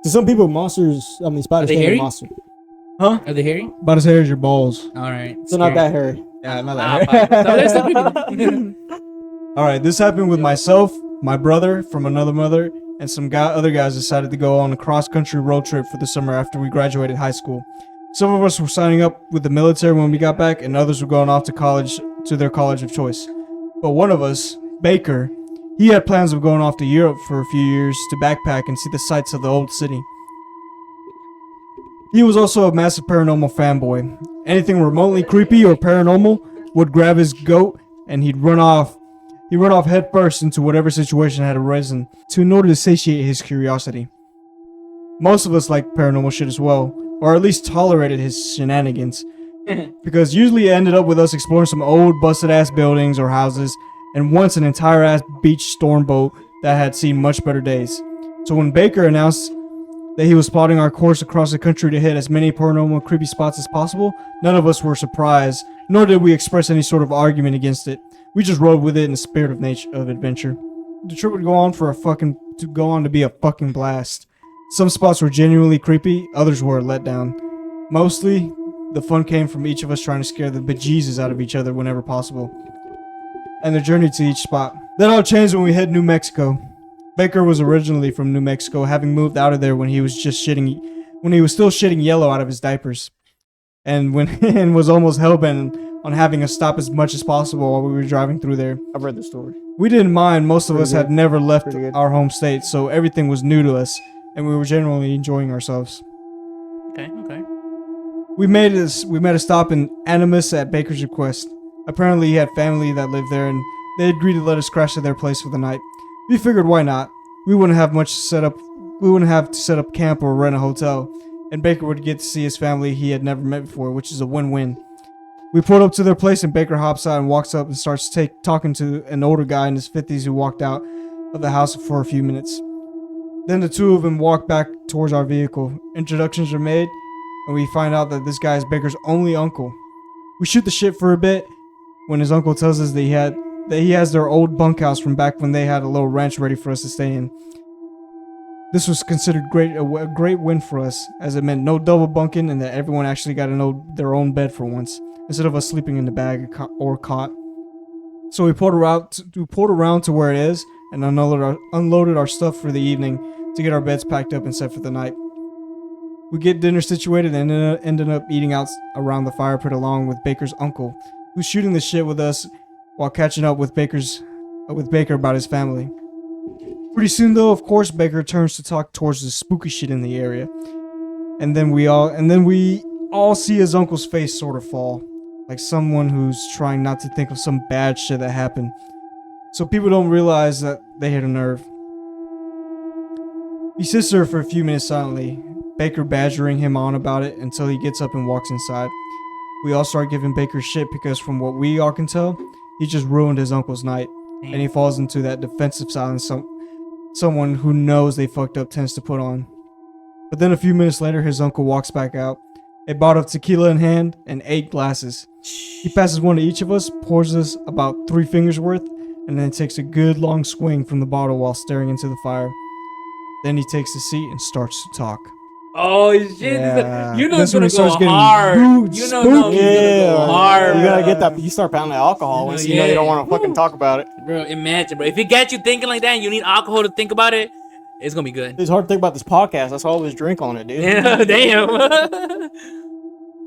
To some people, monsters. I mean, spiders Are they can't be hairy? a monster. Huh? Are they hairy? About as hairy as your balls. All right. So not that hairy. Yeah, not Ah, fine. So there's some people. All right, this happened with myself, my brother from another mother, and some other guys decided to go on a cross-country road trip for the summer after we graduated high school. Some of us were signing up with the military when we got back, and others were going off to college, to their college of choice. But one of us, Baker, he had plans of going off to Europe for a few years to backpack and see the sights of the old city. He was also a massive paranormal fanboy. Anything remotely creepy or paranormal would grab his goat and he'd run off. He'd run off head first into whatever situation had arisen in order to satiate his curiosity. Most of us liked paranormal shit as well, or at least tolerated his shenanigans, because usually it ended up with us exploring some old busted ass buildings or houses, and once an entire ass beach storm boat that had seen much better days. So when Baker announced that he was plotting our course across the country to hit as many paranormal creepy spots as possible, none of us were surprised nor did we express any sort of argument against it. We just rode with it in the spirit of nature of adventure. The trip would go on to be a fucking blast. Some spots were genuinely creepy, others were a letdown. Mostly, the fun came from each of us trying to scare the bejesus out of each other whenever possible, and the journey to each spot. That all changed when we hit New Mexico. Baker was originally from New Mexico, having moved out of there when he was still shitting yellow out of his diapers, and was almost hellbent on having us stop as much as possible while we were driving through there. I've read the story. We didn't mind. Most of us had good. never left Pretty good. our home state, so everything was new to us, and we were generally enjoying ourselves. Okay. We made a stop in Animus at Baker's request. Apparently he had family that lived there, and they agreed to let us crash at their place for the night. We figured why not? We wouldn't have to set up camp or rent a hotel, and Baker would get to see his family he had never met before, which is a win-win. We pulled up to their place, and Baker hops out and walks up and starts talking to an older guy in his 50s who walked out of the house for a few minutes. Then the two of them walk back towards our vehicle. Introductions are made, and we find out that this guy is Baker's only uncle. We shoot the shit for a bit when his uncle tells us that he has their old bunkhouse from back when they had a little ranch ready for us to stay in. This was considered a great win for us, as it meant no double bunking and that everyone actually got their own bed for once, instead of us sleeping in the bag or cot. So we pulled around to where it is and unloaded our stuff for the evening to get our beds packed up and set for the night. We get dinner situated and ended up eating out around the fire pit along with Baker's uncle, who's shooting the shit with us while catching up with Baker about his family. Pretty soon though, of course, Baker turns to talk towards the spooky shit in the area. And then we all see his uncle's face sort of fall, like someone who's trying not to think of some bad shit that happened, so people don't realize that they hit a nerve. He sits there for a few minutes silently, Baker badgering him on about it until he gets up and walks inside. We all start giving Baker shit because from what we all can tell, he just ruined his uncle's night, and he falls into that defensive silence someone who knows they fucked up tends to put on. But then a few minutes later, his uncle walks back out, a bottle of tequila in hand and 8 glasses. He passes one to each of us, pours us about 3 fingers worth, and then takes a good long swing from the bottle while staring into the fire. Then he takes a seat and starts to talk. Oh shit! Yeah. You know That's it's when gonna it starts go getting hard. rude, You know it's Yeah, gonna go hard. You gotta bro. get that. You start pounding the alcohol once you know you don't want to fucking talk about it. Bro, imagine, bro. If it gets you thinking like that, and you need alcohol to think about it. It's gonna be good. It's hard to think about this podcast. That's always drink on it, dude. Yeah, damn.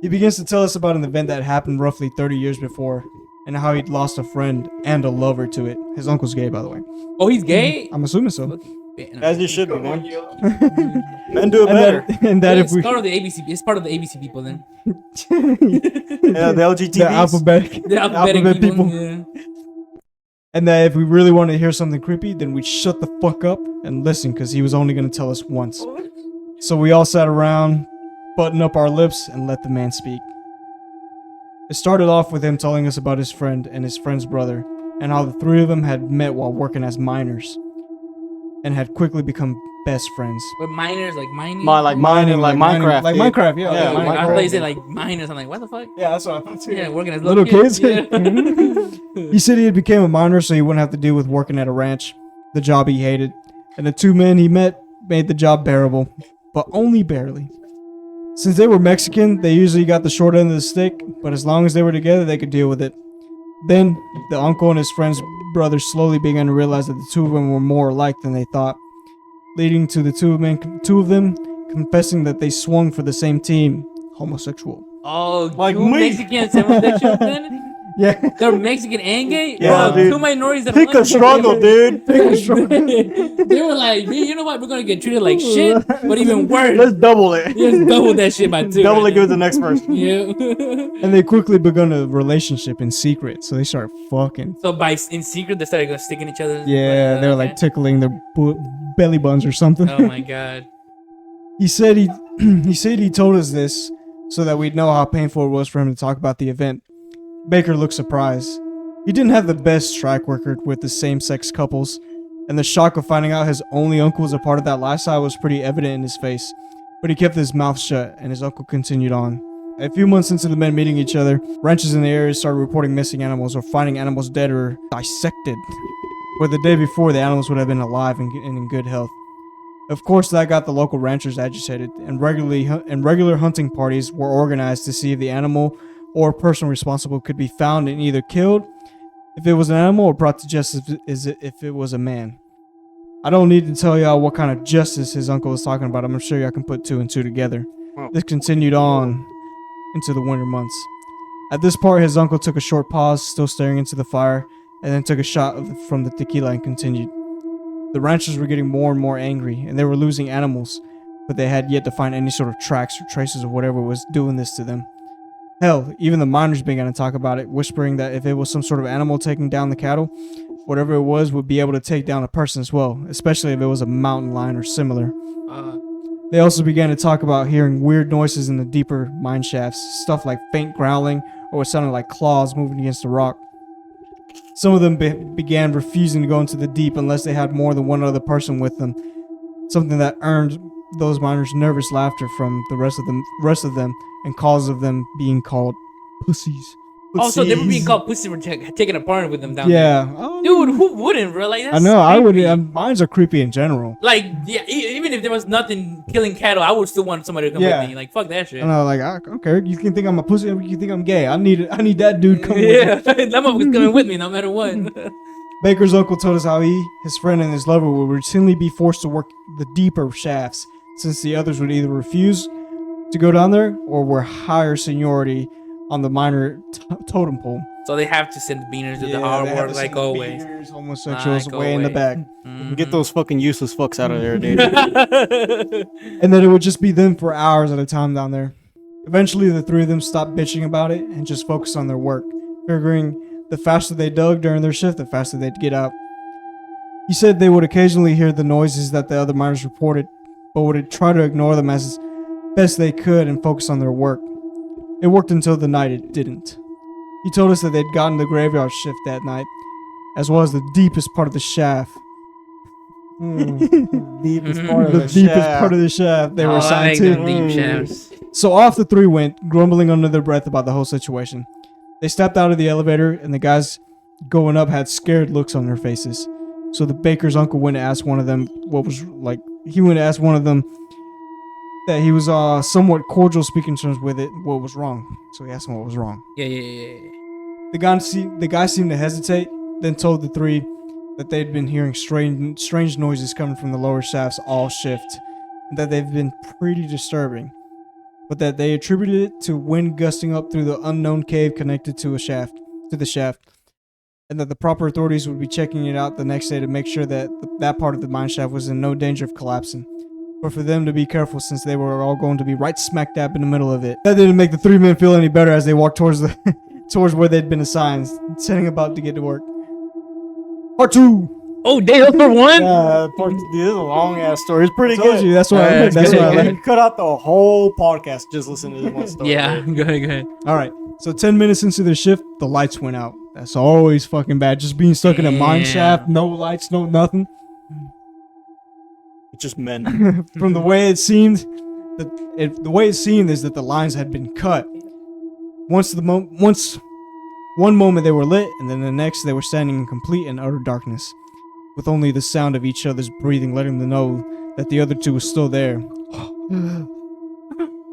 He begins to tell us about an event that happened roughly 30 years before, and how he'd lost a friend and a lover to it. His uncle's gay, by the way. Oh, he's gay. I'm assuming so. As you should be, man. Men do it better. And that if It's we part of the ABC. It's part of the ABC people then. Yeah, the LGTBs. the alphabetic The alphabetic alphabet people. people. Yeah. And that if we really wanted to hear something creepy, then we'd shut the fuck up and listen, because he was only going to tell us once. So we all sat around, button up our lips, and let the man speak. It started off with him telling us about his friend and his friend's brother, and how the 3 of them had met while working as miners, and had quickly become best friends. But miners, like mining. Like Minecraft. Like dude. Minecraft, yeah. Yeah, Oh like my God, I Minecraft. thought you said like miners. I'm like, what the fuck? Yeah, that's what I thought too. Yeah, working as Little kids? Yeah. He said he had became a miner so he wouldn't have to deal with working at a ranch, the job he hated. And the 2 men he met made the job bearable, but only barely. Since they were Mexican, they usually got the short end of the stick, but as long as they were together, they could deal with it. Then, the uncle and his friend's brother slowly began to realize that the 2 of them were more alike than they thought, leading to the 2 of them confessing that they swung for the same team, homosexual. Oh, Like 2 me. Mexicans homosexual then? Yeah. They're Mexican and gay? Yeah, Bro, dude. 2 minorities that Pick a struggle, dude. They were like, "Man, you know what? We're gonna get treated like shit, but even worse. Let's double it. Just double that shit by 2. Double it, right give it to now. the next person. Yeah. And they quickly begun a relationship in secret, so they started fucking. So in secret, they started sticking each other. Yeah, they were like tickling their belly buttons or something. Oh my god. He said he told us this so that we'd know how painful it was for him to talk about the event. Baker looked surprised. He didn't have the best track record with the same-sex couples, and the shock of finding out his only uncle was a part of that lifestyle was pretty evident in his face. But he kept his mouth shut, and his uncle continued on. A few months into the men meeting each other, ranchers in the area started reporting missing animals or finding animals dead or dissected, where the day before the animals would have been alive and in good health. Of course, that got the local ranchers agitated, and regular hunting parties were organized to see if the animal or person responsible could be found and either killed if it was an animal or brought to justice if it was a man. I don't need to tell y'all what kind of justice his uncle was talking about. I'm sure y'all can put two and two together. This continued on into the winter months. At this part, his uncle took a short pause, still staring into the fire, and then took a shot from the tequila and continued. The ranchers were getting more and more angry, and they were losing animals, but they had yet to find any sort of tracks or traces of whatever was doing this to them. Hell, even the miners began to talk about it, whispering that if it was some sort of animal taking down the cattle, whatever it was would be able to take down a person as well, especially if it was a mountain lion or similar. They also began to talk about hearing weird noises in the deeper mine shafts, stuff like faint growling or what sounded like claws moving against the rock. Some of them began refusing to go into the deep unless they had more than one other person with them, something that earned those miners nervous laughter from the rest of them and cause of them being called pussies. Also, they were being called pussy for taking a part with them down there. Yeah. Oh, Dude, who wouldn't, bro? Like, that's I know, I would. creepy. Mines are creepy in general. Like, yeah, even if there was nothing killing cattle, I would still want somebody to come Yeah. with me. Like, fuck that shit. I know, like, okay, you can think I'm a pussy, you can think I'm gay. I need that dude coming Yeah, with me. that motherfucker's coming with me no matter what. Baker's uncle told us how he, his friend, and his lover would routinely be forced to work the deeper shafts, since the others would either refuse to go down there or were higher seniority on the miner totem pole. So they have to send the beaners to the they hard have work, to like send the always. beaters, homosexuals Like way in the always. back. Mhm. Get those fucking useless fucks out of there, dude. And then it would just be them for hours at a time down there. Eventually, the three of them stopped bitching about it and just focused on their work, figuring the faster they dug during their shift, the faster they'd get out. He said they would occasionally hear the noises that the other miners reported, but would try to ignore them as best they could and focus on their work. It worked until the night it didn't. He told us that they'd gotten the graveyard shift that night, as well as the deepest part of the shaft. Deepest part of The the deepest shaft. part of the shaft they were I assigned like to. them deep shafts. So off the three went, grumbling under their breath about the whole situation. They stepped out of the elevator, and the guys going up had scared looks on their faces. So the baker's uncle went to ask one of them what was like. He went to ask one of them that he was somewhat cordial speaking terms with it. What was wrong? So he asked him what was wrong. Yeah. The guy seemed to hesitate, then told the three that they'd been hearing strange noises coming from the lower shafts all shift, and that they've been pretty disturbing, but that they attributed it to wind gusting up through the unknown cave connected to the shaft, and that the proper authorities would be checking it out the next day to make sure that that part of the mine shaft was in no danger of collapsing. But for them to be careful since they were all going to be right smack dab in the middle of it. That didn't make the three men feel any better as they walked towards where they'd been assigned, setting about to get to work. Part 2. Oh, day number one? Dude, this is a long ass story. It's pretty I told good. you, that's why Yeah, that's good, why I good. like. Cut out the whole podcast. Just listen to this one story. Yeah, go ahead. All right, so 10 minutes into their shift, the lights went out. That's always fucking bad. Just being stuck in a mine Damn. shaft, no lights, no nothing. It's just men. From the way it seemed, the way it seemed is that the lines had been cut. Once one moment they were lit, and then the next they were standing in complete and utter darkness, with only the sound of each other's breathing letting them know that the other two were still there.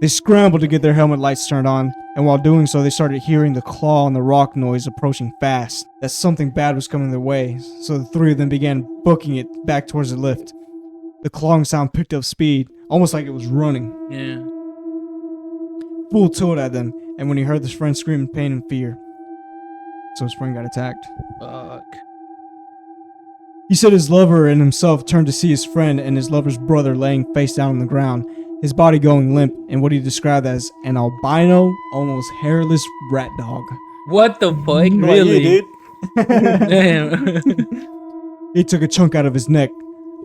They scrambled to get their helmet lights turned on, and while doing so, they started hearing the claw on the rock noise approaching fast. That something bad was coming their way, so the three of them began booking it back towards the lift. The clawing sound picked up speed, almost like it was running. Yeah. Full tilt at them, and when he heard his friend scream in pain and fear, so his friend got attacked. Fuck. He said his lover and himself turned to see his friend and his lover's brother laying face down on the ground, his body going limp, and what he described as an albino, almost hairless rat dog. What the fuck? Like you, Really? dude. Damn. He took a chunk out of his neck,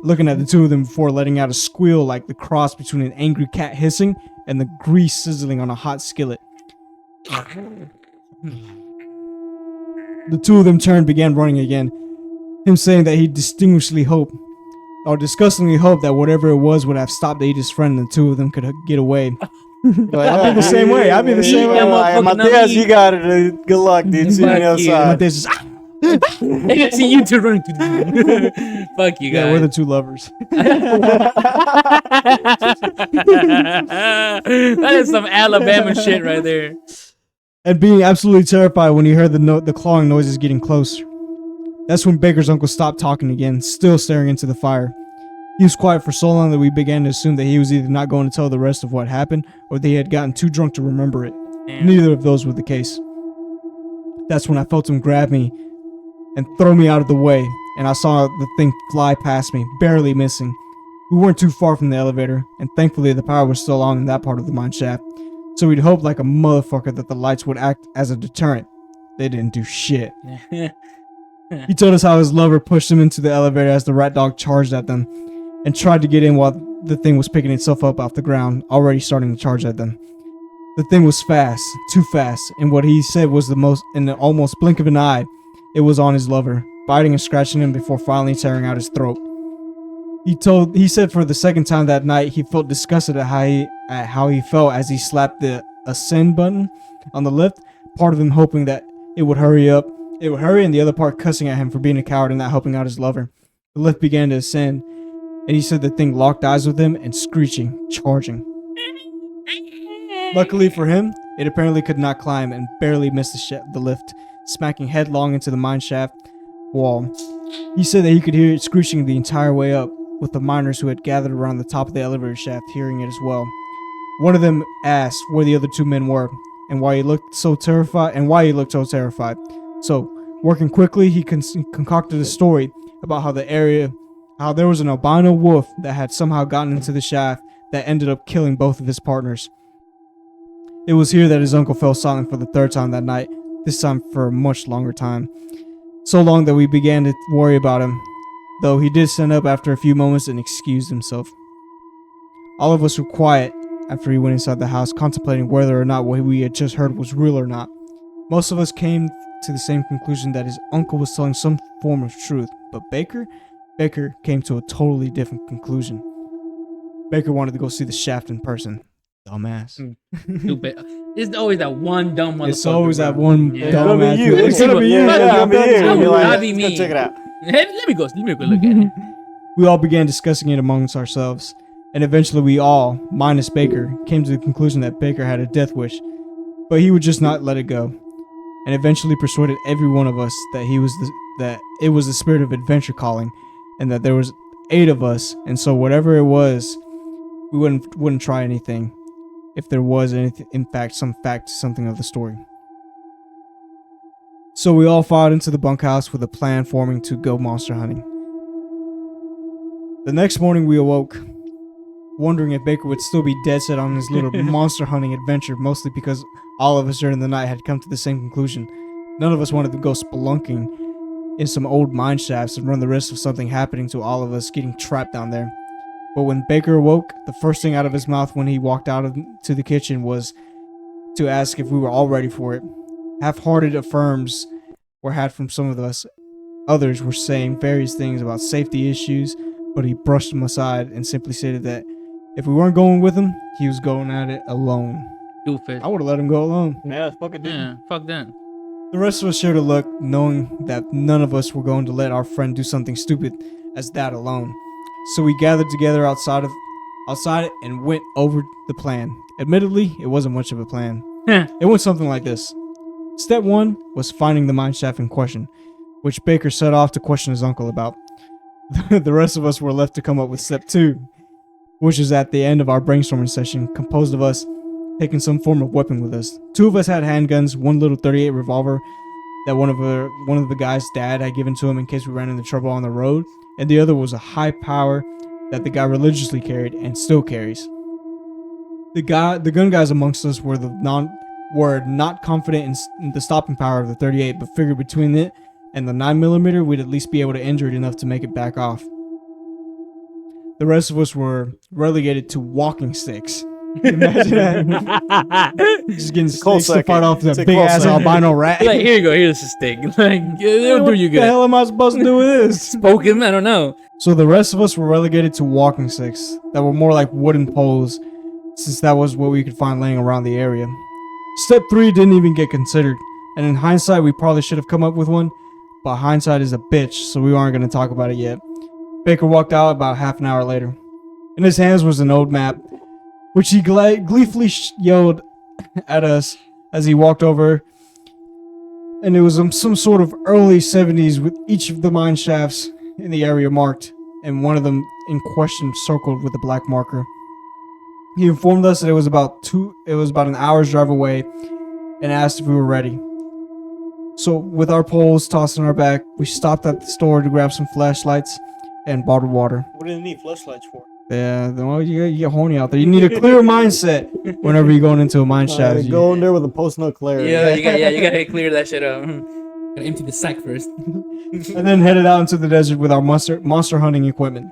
looking at the two of them before letting out a squeal like the cross between an angry cat hissing and the grease sizzling on a hot skillet. The two of them turned, began running again, him saying that he disgustingly hoped that whatever it was would have stopped to eat his friend and the two of them could get away. I'd be the same way. I'd be the same way. Matias, you got it. Dude. Good luck, dude. See you on the other Fuck you. side. This is, I see you two running. Fuck you yeah, we're the guys. two lovers. That is some Alabama shit right there. And being absolutely terrified when he heard the clawing noises getting closer. That's when Baker's uncle stopped talking again, still staring into the fire. He was quiet for so long that we began to assume that he was either not going to tell the rest of what happened or that he had gotten too drunk to remember it. Damn. Neither of those were the case. That's when I felt him grab me and throw me out of the way, and I saw the thing fly past me, barely missing. We weren't too far from the elevator, and thankfully the power was still on in that part of the mine shaft, so we'd hoped like a motherfucker that the lights would act as a deterrent. They didn't do shit. He told us how his lover pushed him into the elevator as the rat dog charged at them, and tried to get in while the thing was picking itself up off the ground, already starting to charge at them. The thing was fast, too fast, and what he said was in the almost blink of an eye, it was on his lover, biting and scratching him before finally tearing out his throat. He said for the second time that night he felt disgusted at how he felt as he slapped the ascend button on the lift, part of him hoping that it would hurry, and the other part cussing at him for being a coward and not helping out his lover. The lift began to ascend, and he said the thing locked eyes with him and screeching, charging. Luckily for him, it apparently could not climb and barely missed the lift, smacking headlong into the mine shaft wall. He said that he could hear it screeching the entire way up, with the miners who had gathered around the top of the elevator shaft hearing it as well. One of them asked where the other two men were, and why he looked so terrified. So, working quickly, he concocted a story about how there was an albino wolf that had somehow gotten into the shaft that ended up killing both of his partners. It was here that his uncle fell silent for the third time that night, this time for a much longer time. So long that we began to worry about him, though he did stand up after a few moments and excused himself. All of us were quiet after he went inside the house, contemplating whether or not what we had just heard was real or not. Most of us came to the same conclusion that his uncle was telling some form of truth, but Baker came to a totally different conclusion. Baker wanted to go see the shaft in person. Dumbass. Stupid. It's always that one dumb motherfucker. It's always bro. that one Yeah. dumbass. It's gonna be you. Yeah, It's gonna be you. I You'll be would like, not be let's go me. check it out. Hey, let me go look at it. We all began discussing it amongst ourselves, and eventually we all, minus Baker, came to the conclusion that Baker had a death wish, but he would just not let it go, and eventually persuaded every one of us that it was the spirit of adventure calling, and that there was 8 of us, and so whatever it was, we wouldn't try anything, if there was anything, in fact, something of the story. So we all filed into the bunkhouse with a plan forming to go monster hunting. The next morning we awoke, wondering if Baker would still be dead set on his little monster hunting adventure, mostly because all of us during the night had come to the same conclusion. None of us wanted to go spelunking in some old mine shafts and run the risk of something happening to all of us getting trapped down there. But when Baker awoke, the first thing out of his mouth when he walked out to the kitchen was to ask if we were all ready for it. Half-hearted affirms were had from some of us. Others were saying various things about safety issues, but he brushed them aside and simply stated that if we weren't going with him, he was going at it alone. Stupid. I would have let him go alone. Yeah, fucking dude. Yeah, fuck that. The rest of us shared a look, knowing that none of us were going to let our friend do something stupid as that alone. So we gathered together outside and went over the plan. Admittedly, it wasn't much of a plan. It went something like this. Step 1 was finding the mine shaft in question, which Baker set off to question his uncle about. The rest of us were left to come up with step 2, which is at the end of our brainstorming session, composed of us taking some form of weapon with us. 2 of us had handguns, one little .38 revolver that one of the guy's dad had given to him in case we ran into trouble on the road, and the other was a high power that the guy religiously carried and still carries. The gun guys amongst us were not confident in the stopping power of the .38, but figured between it and the 9mm we'd at least be able to injure it enough to make it back off. The rest of us were relegated to walking sticks. Imagine that. Just getting cold sticks to fight second. off the It's a big cold ass second. albino rat. Like, here you go. Here's a stick. Like, it'll do you What the good. hell am I supposed to do with this? Spoken? I don't know. So the rest of us were relegated to walking sticks that were more like wooden poles since that was what we could find laying around the area. Step 3 didn't even get considered, and in hindsight we probably should have come up with one, but hindsight is a bitch, so we aren't going to talk about it yet. Baker walked out about half an hour later. In his hands was an old map, which he gleefully yelled at us as he walked over, and it was some sort of early 70s with each of the mine shafts in the area marked, and one of them in question circled with a black marker. He informed us that it was about an hour's drive away, and asked if we were ready. So with our poles tossed on our back, we stopped at the store to grab some flashlights and bottled water. What do you need flashlights for? Yeah, well, you get horny out there. You need a clear mindset whenever you're going into a mine shaft. Go in there with a post-nut clarity. Yeah, you gotta clear that shit up. Gotta empty the sack first. And then headed out into the desert with our monster hunting equipment.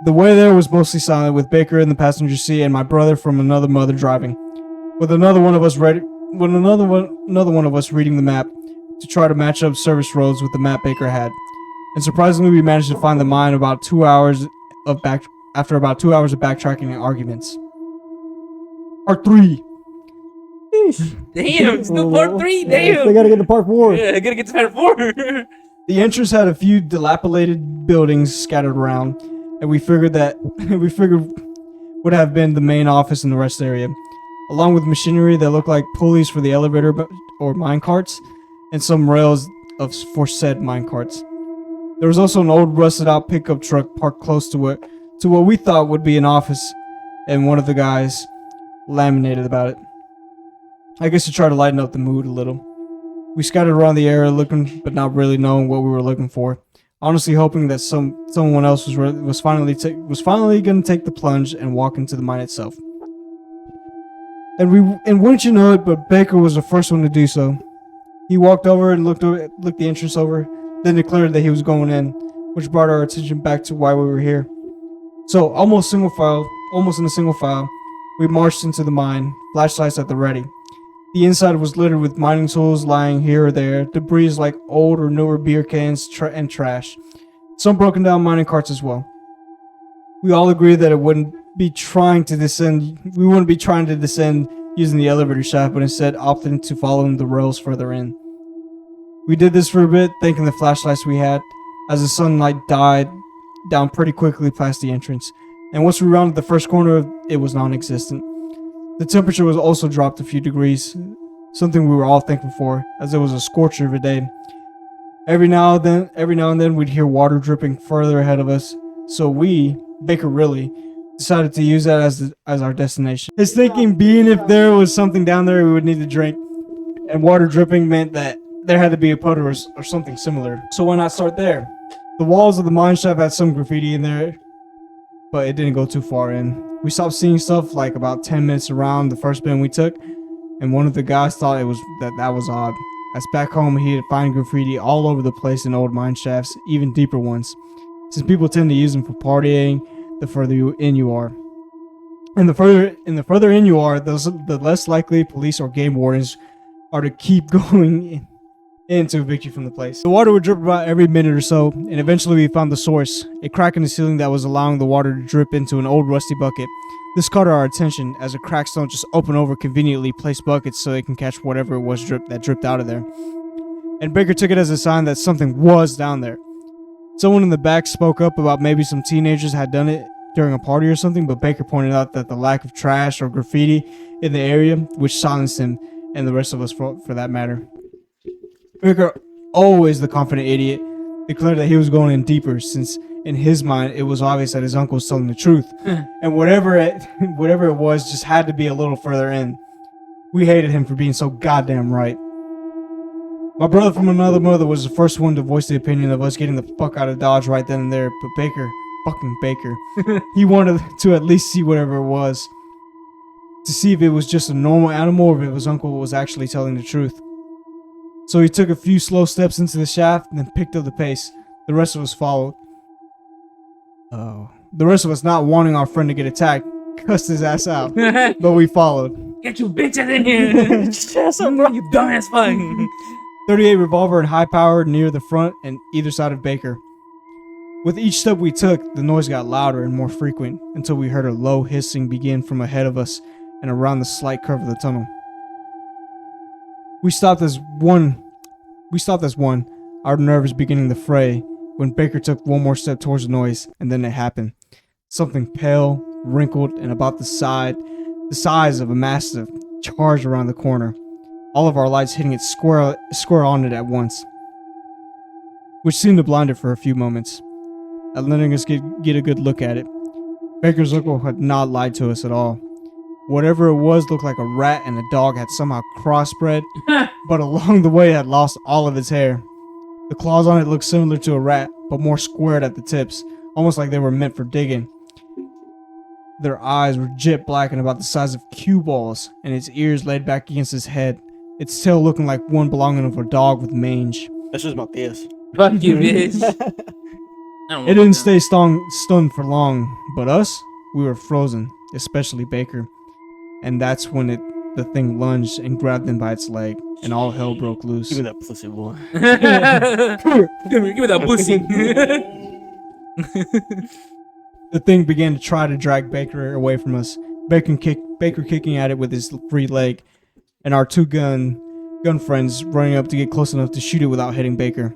The way there was mostly silent, with Baker in the passenger seat and my brother from another mother driving, with another one of us reading the map to try to match up service roads with the map Baker had. And surprisingly, we managed to find the mine after about 2 hours of backtracking and arguments. Part 3. Damn, still part 3. Damn. They gotta get to part 4. Yeah, I gotta get to part 4. The entrance had a few dilapidated buildings scattered around, and we figured would have been the main office in the rest area, along with machinery that looked like pulleys for the elevator or mine carts, and some rails for said mine carts. There was also an old rusted out pickup truck parked close to what we thought would be an office, and one of the guys laminated about it. I guess to try to lighten up the mood a little. We scattered around the area looking, but not really knowing what we were looking for. Honestly hoping that someone else was finally going to take the plunge and walk into the mine itself. And wouldn't you know it, but Baker was the first one to do so. He walked over and looked the entrance over, then declared that he was going in, which brought our attention back to why we were here. So, almost in a single file, we marched into the mine, flashlights at the ready. The inside was littered with mining tools lying here or there, debris like old or newer beer cans and trash. Some broken down mining carts as well. We all agreed that we wouldn't be trying to descend using the elevator shaft, but instead opted to follow the rails further in. We did this for a bit, thanking the flashlights we had, as the sunlight died down pretty quickly past the entrance, and once we rounded the first corner, it was non-existent. The temperature was also dropped a few degrees, something we were all thankful for, as it was a scorcher of a day. Every now and then we'd hear water dripping further ahead of us, so we, Baker really, decided to use that as our destination. His thinking being if there was something down there we would need to drink, and water dripping meant that there had to be a puddle or something similar. So why not start there? The walls of the mine shaft had some graffiti in there, but it didn't go too far in. We stopped seeing stuff like about 10 minutes around the first bend we took, and one of the guys thought that was odd, as back home he'd find graffiti all over the place in old mine shafts, even deeper ones, since people tend to use them for partying the further in you are. And the further in you are, the less likely police or game wardens are to keep going in to evict you from the place. The water would drip about every minute or so, and eventually we found the source, a crack in the ceiling that was allowing the water to drip into an old rusty bucket. This caught our attention, as the cracks don't just open over conveniently placed buckets so they can catch whatever it was that dripped out of there. And Baker took it as a sign that something was down there. Someone in the back spoke up about maybe some teenagers had done it during a party or something, but Baker pointed out that the lack of trash or graffiti in the area, which silenced him and the rest of us for that matter. Baker, always the confident idiot, declared that he was going in deeper, since in his mind it was obvious that his uncle was telling the truth, and whatever it was just had to be a little further in. We hated him for being so goddamn right. My brother from another mother was the first one to voice the opinion of us getting the fuck out of Dodge right then and there, but fucking Baker, he wanted to at least see whatever it was, to see if it was just a normal animal or if his uncle was actually telling the truth. So he took a few slow steps into the shaft and then picked up the pace. The rest of us followed. The rest of us, not wanting our friend to get attacked, cussed his ass out, but we followed. Get you bitches in here! You dumbass fuck! 38 revolver and high powered near the front and either side of Baker. With each step we took, the noise got louder and more frequent until we heard a low hissing begin from ahead of us and around the slight curve of the tunnel. We stopped as one, our nerves beginning to fray, when Baker took one more step towards the noise, and then it happened. Something pale, wrinkled, and about the size of a mastiff charged around the corner, all of our lights hitting it square on it at once, which seemed to blind it for a few moments, and letting us get a good look at it. Baker's uncle had not lied to us at all. Whatever it was looked like a rat and a dog had somehow crossbred, but along the way had lost all of its hair. The claws on it looked similar to a rat, but more squared at the tips, almost like they were meant for digging. Their eyes were jet black and about the size of cue balls, and its ears laid back against his head, its tail looking like one belonging of a dog with mange. That's just Matthias. Fuck you, bitch. I don't It didn't stay stunned for long, but us, we were frozen, especially Baker. And that's when the thing lunged and grabbed him by its leg, and all hell broke loose. Give me that pussy, boy. Give me that pussy. The thing began to try to drag Baker away from us, Baker kicking at it with his free leg, and our two gun friends running up to get close enough to shoot it without hitting Baker.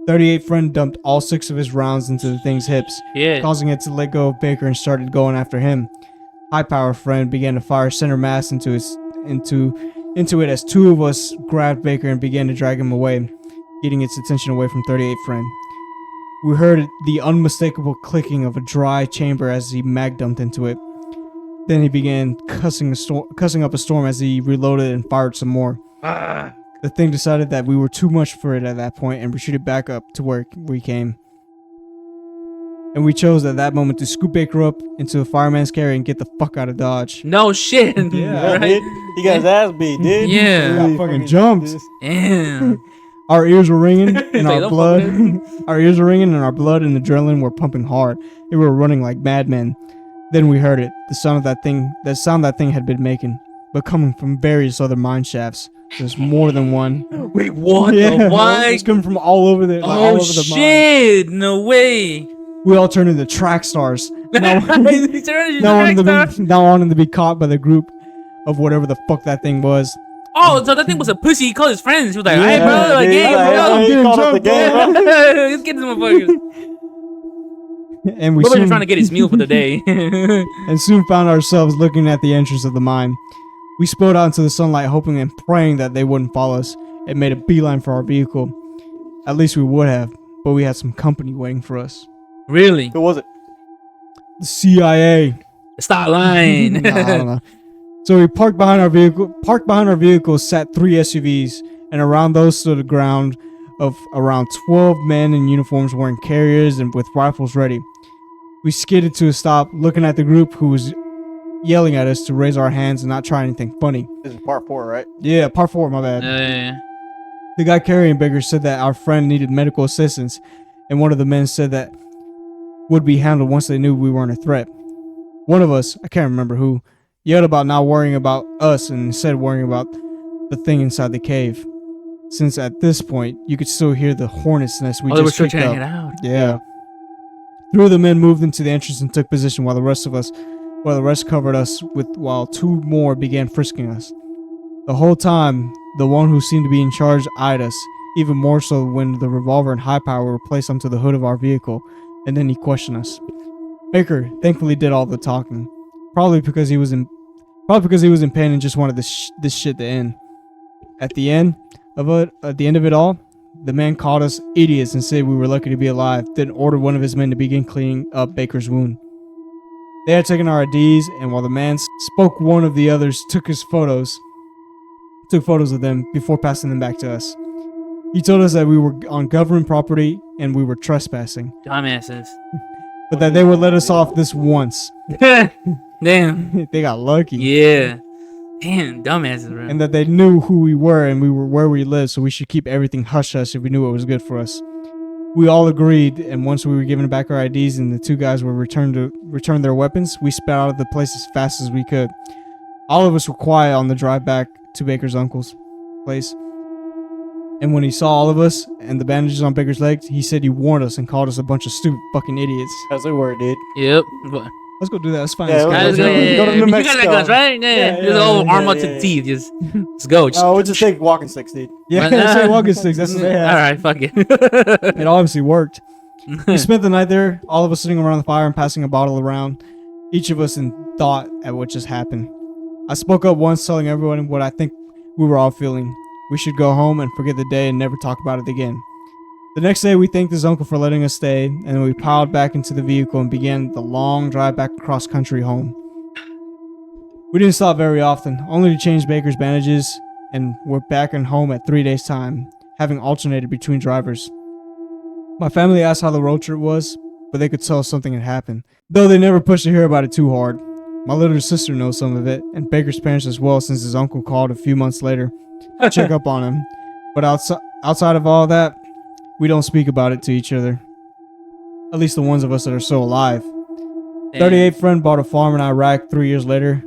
38 friend dumped all 6 of his rounds into the thing's hips, Yeah. causing it to let go of Baker and started going after him. High power friend began to fire center mass into it as 2 of us grabbed Baker and began to drag him away, getting its attention away from 38 friend. We heard the unmistakable clicking of a dry chamber as he mag dumped into it. Then he began cussing up a storm as he reloaded and fired some more. The thing decided that we were too much for it at that point and retreated back up to where we came. And we chose at that moment to scoop Baker up into a fireman's carry and get the fuck out of Dodge. No shit. Yeah, Right? dude. He got his ass beat, dude. Yeah. He got fucking jumped. Damn. Our ears were ringing and Like, our don't blood. fuck Our ears were ringing and our blood and adrenaline were pumping hard. And we were running like madmen. Then we heard it. The sound that thing had been making, but coming from various other mine shafts. There's more than one. Wait, what the It's fuck? coming from all over the all Oh over the mine. shit! No way. We all turned into track stars. Now, He turned into now, wanting Drag to be, now wanting to be caught by the group of whatever the fuck that thing was. Oh, so that thing was a pussy. He called his friends. He was like, "Hey, Yeah, bro, like, dude, game, like, bro. he getting called up the jumped, game, bro. Let's get this motherfucker." And we We're soon, trying to get his meal for the day. and soon found ourselves looking at the entrance of the mine. We spilled out into the sunlight, hoping and praying that they wouldn't follow us, and made a beeline for our vehicle. At least we would have, but we had some company waiting for us. Really? Who was it? The CIA. Stop lying. Nah, I don't know. So we parked behind our vehicle sat 3 SUVs, and around those stood a ground of around 12 men in uniforms wearing carriers and with rifles ready. We skidded to a stop, looking at the group who was yelling at us to raise our hands and not try anything funny. This is part 4, right? Yeah, part 4, my bad. The guy carrying Baker said that our friend needed medical assistance, and one of the men said that would be handled once they knew we weren't a threat. One of us, I can't remember who, yelled about not worrying about us and instead worrying about the thing inside the cave. Since at this point, you could still hear the hornet's nest we Oh, they were just still kicked trying to up. get out. Yeah. 3 of the men moved into the entrance and took position while the rest covered us while 2 more began frisking us. The whole time, the one who seemed to be in charge eyed us, even more so when the revolver and high power were placed onto the hood of our vehicle, and then he questioned us. Baker thankfully did all the talking, probably because he was in pain and just wanted this shit to end. At the end of it all, the man called us idiots and said we were lucky to be alive, then ordered one of his men to begin cleaning up Baker's wound. They had taken our IDs, and while the man spoke, one of the others took photos of them before passing them back to us. He told us that we were on government property and we were trespassing, Dumbasses. but that they would let us off this once. Damn. They got lucky. Yeah. Damn, dumbasses, bro. And that they knew who we were and we were where we lived, so we should keep everything hush-hush if we knew what was good for us. We all agreed, and once we were given back our IDs and the 2 guys were returned their weapons, we sped out of the place as fast as we could. All of us were quiet on the drive back to Baker's uncle's place. And when he saw all of us and the bandages on Baker's legs, he said he warned us and called us a bunch of stupid fucking idiots. That's the word, dude. Yep. But- Let's go do that. Let's find Yeah, this guy. let's Guys, go to New you got Mexico. that guns, right? Yeah. Just all arm up to the teeth. Just let's go. Just, No, we'll just take walking sticks, dude. Yeah, say walking sticks. That's what they all have. right, fuck it. It obviously worked. We spent the night there, all of us sitting around the fire and passing a bottle around, each of us in thought at what just happened. I spoke up once, telling everyone what I think we were all feeling. We should go home and forget the day and never talk about it again. The next day, we thanked his uncle for letting us stay, and we piled back into the vehicle and began the long drive back across country home. We didn't stop very often, only to change Baker's bandages, and we're back and home at 3 days' time, having alternated between drivers. My family asked how the road trip was, but they could tell something had happened, though they never pushed to hear about it too hard. My little sister knows some of it, and Baker's parents as well, since his uncle called a few months later to check up on him. But outside of all that, we don't speak about it to each other. At least the ones of us that are still alive. 38 friend bought a farm in Iraq 3 years later.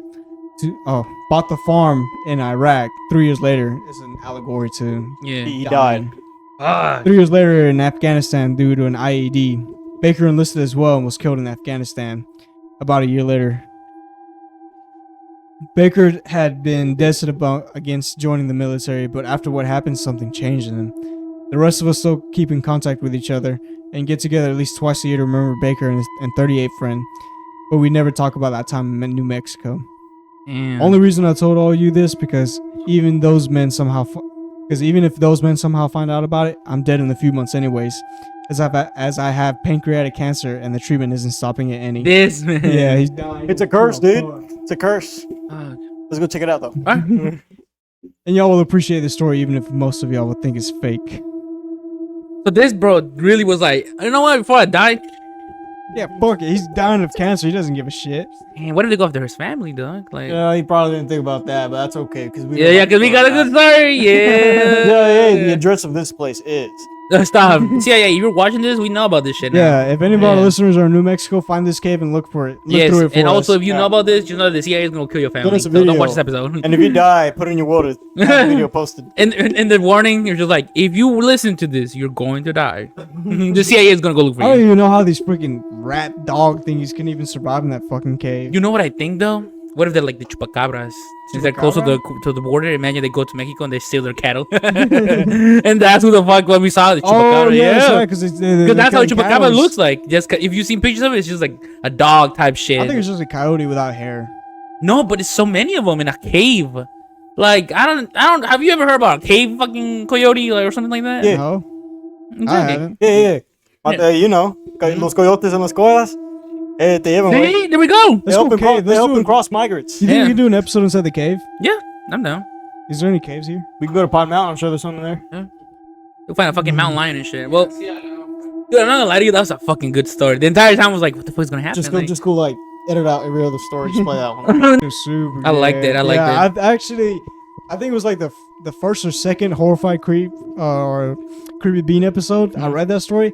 Bought the farm in Iraq 3 years later is an allegory to Yeah. He died. 3 years later in Afghanistan due to an IED. Baker enlisted as well and was killed in Afghanistan about a year later. Baker had been dead set against joining the military, but after what happened, something changed in him. The rest of us still keep in contact with each other and get together at least twice a year to remember Baker and 38 friend, but we never talk about that time in New Mexico. Damn. Only reason I told all you this because even if those men somehow find out about it, I'm dead in a few months anyways, as I have pancreatic cancer and the treatment isn't stopping it any. This man. Yeah, he's dying. It's a curse, dude. It's a curse. Fuck. Let's go check it out, though. Alright. And y'all will appreciate the story even if most of y'all would think it's fake. So this bro really was like, you know what? Before I die, Yeah, fuck it. He's dying of cancer. He doesn't give a shit. man, what did they go after his family, dog? Like, Yeah, he probably didn't think about that, but that's okay because we. yeah, because we got a good story. Yeah. Yeah, the address of this place is. Stop. See, yeah, you're watching this. We know about this shit now. Yeah, if any of our Yeah. listeners are in New Mexico, find this cave and look for it. Look Yes, through it for and also us. if you know about this, you know the CIA is gonna kill your family. us a So don't watch video. this episode. And if you die, put it in your will to have the video posted. And the warning, you're just like, if you listen to this, you're going to die. The CIA is gonna go look for I don't you. even know how these freaking rat dog thingies can even survive in that fucking cave. You know what I think though? What if they're like the chupacabras? Since they're close to the border, imagine they go to Mexico and they steal their cattle. And that's who the fuck when we saw the chupacabra. Oh, yeah, yeah. because That's how a chupacabra looks like. Just if you seen pictures of it, it's just like a dog type shit. I think it's just a coyote without hair. No, but it's so many of them in a cave. Like I don't. Have you ever heard about a cave fucking coyote or something like that? Yeah. No, I Exactly. haven't. Yeah. But, you know, los coyotes en las colas, te llevan, güey. See, there we go. Let's go cave. They Let's do open it. cross migrants. You think Yeah. we can do an episode inside the cave? Yeah, I'm down. Is there any caves here? We can go to Pine Mountain. I'm sure there's something there. You'll find a fucking mountain lion and shit. Well, dude, I'm not gonna lie to you. That was a fucking good story. The entire time I was like, what the fuck's gonna happen? Just go like edit out every other story. Just play that one. It was super. I liked good. it, I liked yeah, it. I think it was like the first or second horrified creep or creepy bean episode. I read that story,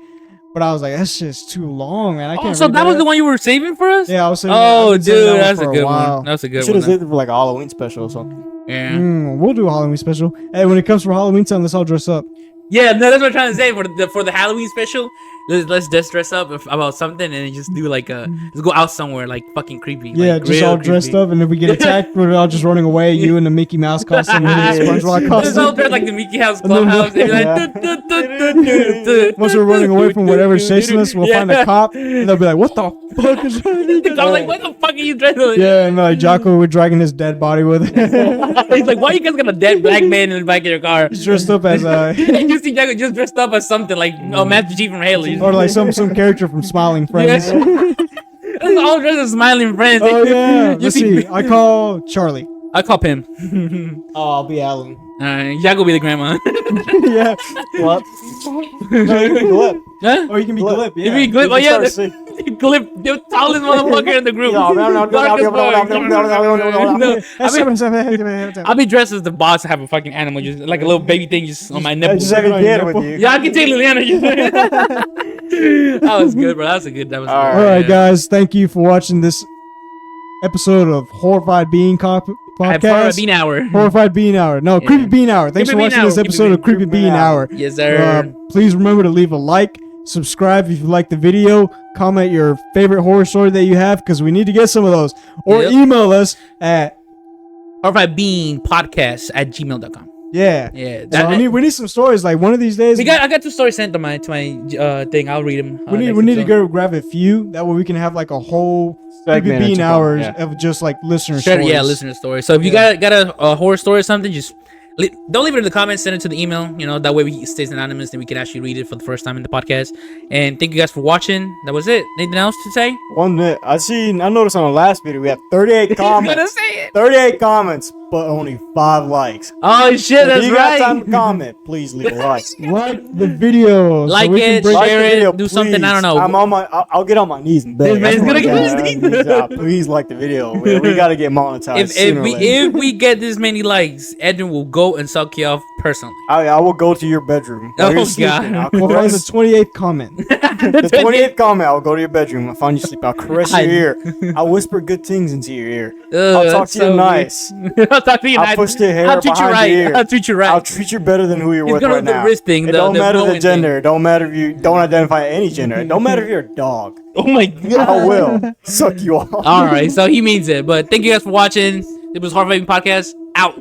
but I was like, that's just too long, man. I Oh, can't. so read that was the one you were saving for us? Yeah, I was saying. Oh, I've been saying dude, that that's for a good while. one. That's a good Should one. have did it for like a Halloween special or something. Yeah. We'll do a Halloween special. Hey, when it comes for Halloween time, let's all dress up. Yeah, no, that's what I'm trying to say. For the Halloween special, let's just dress up about something and just do like let's go out somewhere like fucking creepy. Yeah, like, just real all dressed creepy. up, and if we get attacked, we're all just running away. You in the Mickey Mouse costume, and the SpongeBob Let's all costume. dress like the Mickey House And then Clubhouse. And be like, Yeah. Once we're running away from whatever's chasing us, we'll find a cop, and they'll be like, "What the fuck is The cop's like, what the fuck are you dressed like? Yeah, and like Jocko, we're dragging his dead body with it. He's like, why you guys got a dead black man in the back of your car? He's dressed up as And you see Jacko just dressed up as something like Master Chief from Halo. or like some character from Smiling Friends. It's all dressed as smiling friends. Oh yeah, You let's see- see. I call Charlie. I call him. Oh, I'll be Alan. Jack will be the grandma. Yeah. What? No, you can go up. Huh? Or you can be Glip. Glip. If Yeah. he Glip, oh yeah, Start Glip, the tallest motherfucker in the group. Yeah, Darkest boy. No, Yeah, I'll be dressed as the boss and have a fucking animal, just like a little baby thing, just on my nipple. Just have a kid with you. Yeah, I can take Liliana. That was good, bro. That was a good. That was. All good. All right, Yeah. guys. Thank you for watching this episode of Horrified Bean podcast. Bean Hour. Horrified Bean Hour. No, Yeah. Creepy Bean Hour. Thanks Creepy for Bean watching this Hour. episode of Creepy Bean Hour. Yes, sir. Please remember to leave a like, subscribe if you like the video, comment your favorite horror story that you have because we need to get some of those. Or Yep. email us at horrifiedbeanpodcast@gmail.com. yeah. Yeah, So that, we need some stories. Like one of these days, I got 2 stories sent to my thing. I'll read them. we need to go grab a few. That way we can have like a whole Creepy Segment or Bean two, hours yeah. of just like listener Sure, stories. yeah, listener story. So if you got a horror story or something, just don't leave it in the comments. Send it to the email. You know, that way it stays anonymous, and we can actually read it for the first time in the podcast. And thank you guys for watching. That was it. Anything else to say? One minute. I noticed on the last video we had 38 comments. say it. 38 comments, but only 5 likes. Oh shit, If that's you right. got time to comment, please leave a like. Like the video. Like we can it, break- share the it, video, do something. I don't please. know. I'm on my. I'll get on my knees and beg. This man's That's gonna what get I his got. knees. Please like the video. We got to get monetized. sooner or later. If we get this many likes, Edwin will go and suck you off personally. I will go to your bedroom. while Oh, you're sleeping. God. I'll We're on the caress 28th comment. the 28th comment. I'll go to your bedroom. I'll find you sleep. I'll caress your ear. I'll whisper good things into your ear. I'll talk that's to you so nice. weird. I'll talk to you I'll nice. push your hair I'll treat you behind right. your ear. I'll treat you right. I'll treat you better than who you're He's with gonna right do the now. wrist thing, It the don't matter the blowing gender. It don't matter if you don't identify any gender. It don't matter if you're a dog. Oh my god. I will suck you off. All right, so he means it. But thank you guys for watching. It was Horror Podcast. Out.